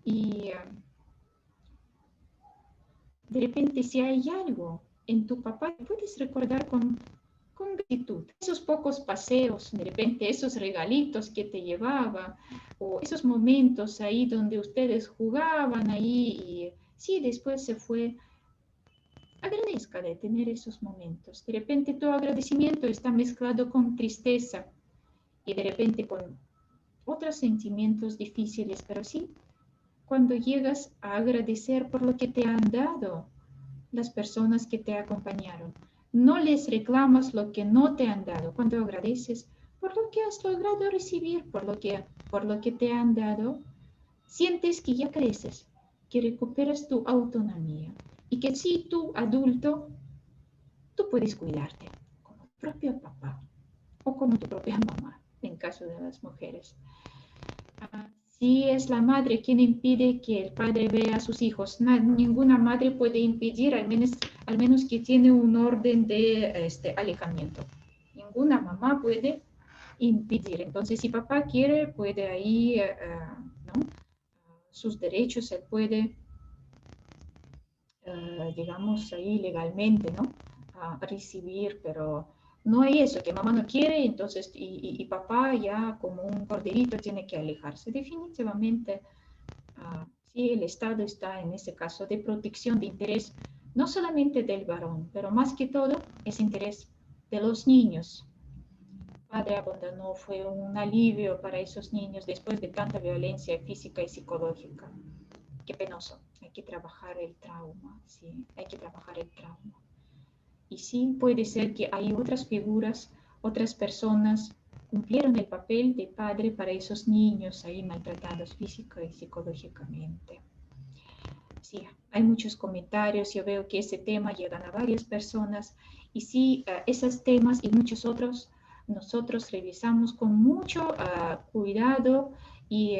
Y de repente si hay algo en tu papá, puedes recordar con gratitud. Esos pocos paseos, de repente esos regalitos que te llevaba, o esos momentos ahí donde ustedes jugaban ahí y sí, después se fue. Agradezca de tener esos momentos. De repente tu agradecimiento está mezclado con tristeza y de repente con otros sentimientos difíciles, pero sí, cuando llegas a agradecer por lo que te han dado las personas que te acompañaron. No les reclamas lo que no te han dado. Cuando agradeces por lo que has logrado recibir, por lo que te han dado, sientes que ya creces, que recuperas tu autonomía y que si tú adulto, tú puedes cuidarte como tu propio papá o como tu propia mamá, en caso de las mujeres. Si es la madre quien impide que el padre vea a sus hijos, ninguna madre puede impedir, al menos que tiene un orden de alejamiento. Ninguna mamá puede impedir. Entonces, si papá quiere, puede ahí, ¿no? Sus derechos, él puede, digamos, ahí legalmente, ¿no? Recibir, pero no hay eso, que mamá no quiere, entonces, y papá ya como un corderito tiene que alejarse. Definitivamente, sí, el Estado está en ese caso de protección de interés, no solamente del varón, pero más que todo es interés de los niños. Padre abandonó, fue un alivio para esos niños después de tanta violencia física y psicológica. Qué penoso, hay que trabajar el trauma, sí, hay que trabajar el trauma. Y sí, puede ser que hay otras figuras, otras personas cumplieron el papel de padre para esos niños ahí maltratados física y psicológicamente. Sí, hay muchos comentarios, yo veo que ese tema llegan a varias personas y sí, esos temas y muchos otros nosotros revisamos con mucho cuidado y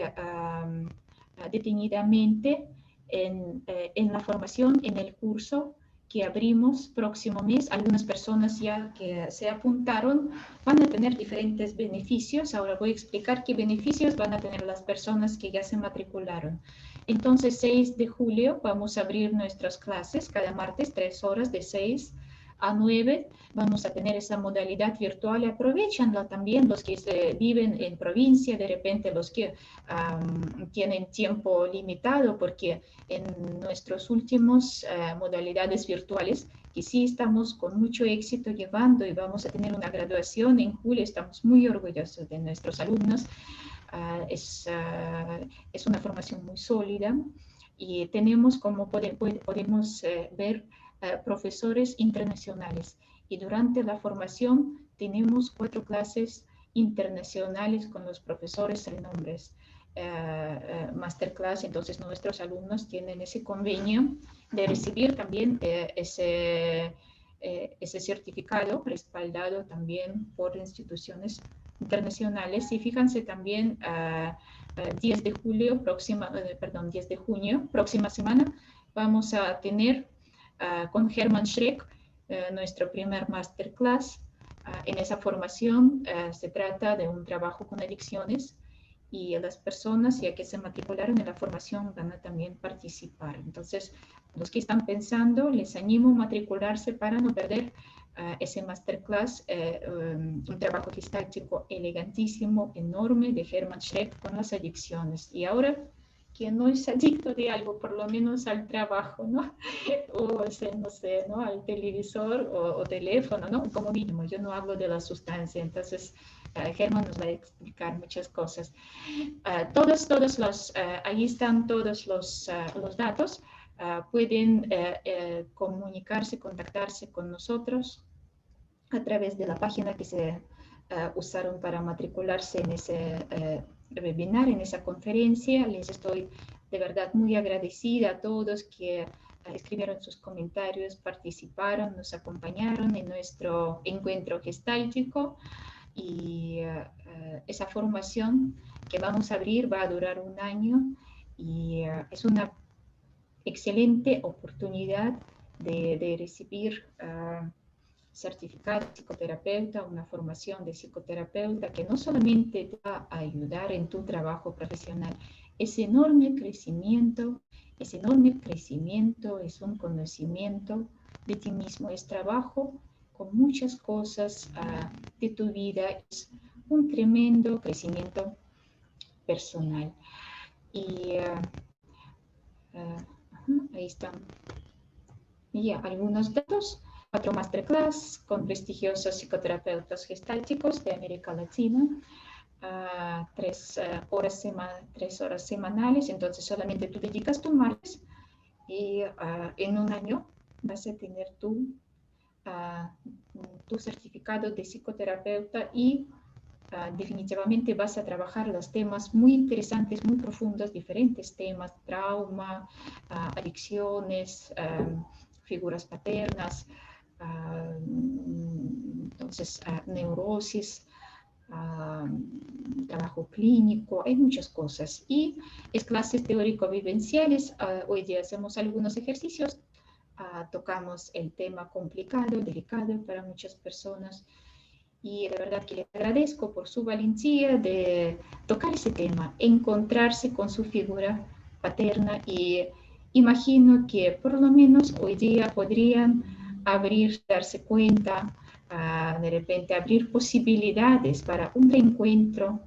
detenidamente en la formación, en el curso que abrimos próximo mes. Algunas personas ya que se apuntaron van a tener diferentes beneficios. Ahora voy a explicar qué beneficios van a tener las personas que ya se matricularon. Entonces, 6 de julio vamos a abrir nuestras clases cada martes, 3 horas de 6 a 9 vamos a tener esa modalidad virtual y aprovechanla también los que viven en provincia, de repente los que tienen tiempo limitado, porque en nuestros últimos modalidades virtuales, que sí estamos con mucho éxito llevando y vamos a tener una graduación en julio, estamos muy orgullosos de nuestros alumnos, es una formación muy sólida y tenemos, como podemos ver, profesores internacionales. Y durante la formación tenemos 4 clases internacionales con los profesores renombres. Masterclass, entonces nuestros alumnos tienen ese convenio de recibir también ese certificado respaldado también por instituciones internacionales. Y fíjense también 10 de junio, próxima semana, vamos a tener con Hermann Schreck nuestro primer masterclass. En esa formación se trata de un trabajo con adicciones y las personas ya que se matricularon en la formación van a también participar. Entonces, los que están pensando, les animo a matricularse para no perder ese masterclass, un trabajo gestáltico elegantísimo, enorme, de Hermann Schreck con las adicciones. Y ahora, quien no es adicto de algo, por lo menos al trabajo, ¿no? O no sé, ¿no? Al televisor o teléfono, ¿no? Como mínimo, yo no hablo de la sustancia, entonces Hermann nos va a explicar muchas cosas. Ahí están todos los datos. Pueden comunicarse, contactarse con nosotros a través de la página que se usaron para matricularse en ese webinar, en esa conferencia. Les estoy de verdad muy agradecida a todos que escribieron sus comentarios, participaron, nos acompañaron en nuestro encuentro gestáltico. Y esa formación que vamos a abrir va a durar 1 año y es una excelente oportunidad de recibir certificado de psicoterapeuta, una formación de psicoterapeuta que no solamente te va a ayudar en tu trabajo profesional, ese enorme crecimiento es un conocimiento de ti mismo, es trabajo con muchas cosas de tu vida, es un tremendo crecimiento personal. Y ahí están ya algunos datos. 4 masterclass con prestigiosos psicoterapeutas gestálticos de América Latina, 3 horas semanales, entonces solamente tú dedicas tu martes y en 1 año vas a tener tu certificado de psicoterapeuta y definitivamente vas a trabajar los temas muy interesantes, muy profundos, diferentes temas, trauma, adicciones, figuras paternas, entonces neurosis, trabajo clínico, hay muchas cosas. Y es clases teórico-vivenciales. Hoy día hacemos algunos ejercicios, tocamos el tema complicado, delicado para muchas personas. Y de verdad que le agradezco por su valentía de tocar ese tema, encontrarse con su figura paterna, y imagino que por lo menos hoy día podrían darse cuenta, de repente abrir posibilidades para un reencuentro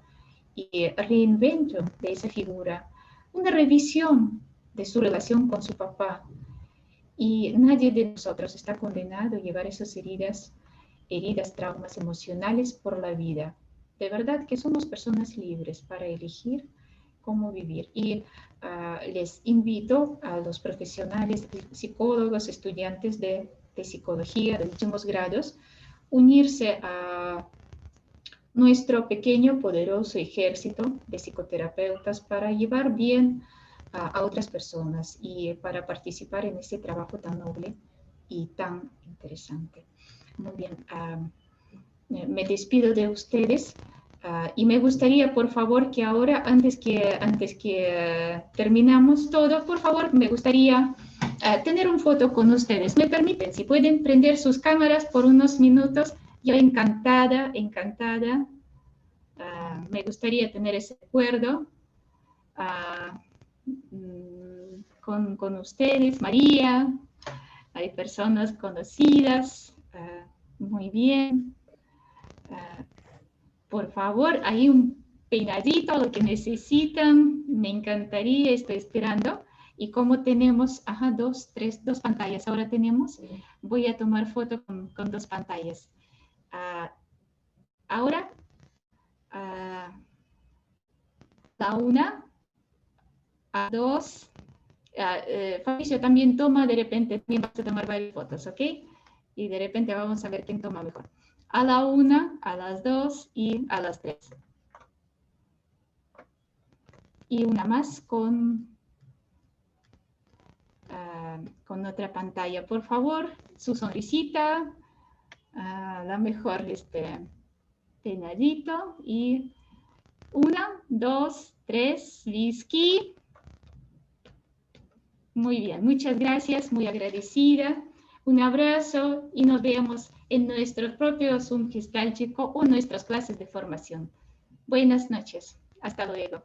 y reinvento de esa figura, una revisión de su relación con su papá. Y nadie de nosotros está condenado a llevar esas heridas, traumas emocionales por la vida. De verdad que somos personas libres para elegir cómo vivir. Y les invito a los profesionales, psicólogos, estudiantes de psicología de últimos grados, unirse a nuestro pequeño, poderoso ejército de psicoterapeutas para llevar bien a otras personas y para participar en este trabajo tan noble y tan interesante. Muy bien, me despido de ustedes y me gustaría, por favor, que ahora, antes que terminamos todo, por favor, me gustaría tener una foto con ustedes. ¿Me permiten? Si pueden prender sus cámaras por unos minutos, yo encantada. Me gustaría tener ese recuerdo con ustedes, María. Hay personas conocidas, Muy bien. Por favor, hay un peinadito, lo que necesitan. Me encantaría, estoy esperando. Y como tenemos, dos pantallas ahora tenemos, voy a tomar foto con 2 pantallas. Ahora, a 1, a 2. Fabricio también toma, de repente también vas a tomar varias fotos, ¿ok? Y de repente vamos a ver quién toma mejor. A la 1, a las 2 y a las 3. Y una más con otra pantalla. Por favor, su sonrisita, la mejor peinadito. Y 1, 2, 3, Lisky. Muy bien, muchas gracias, muy agradecida. Un abrazo y nos vemos en nuestro propio Zoom gestáltico o nuestras clases de formación. Buenas noches, hasta luego.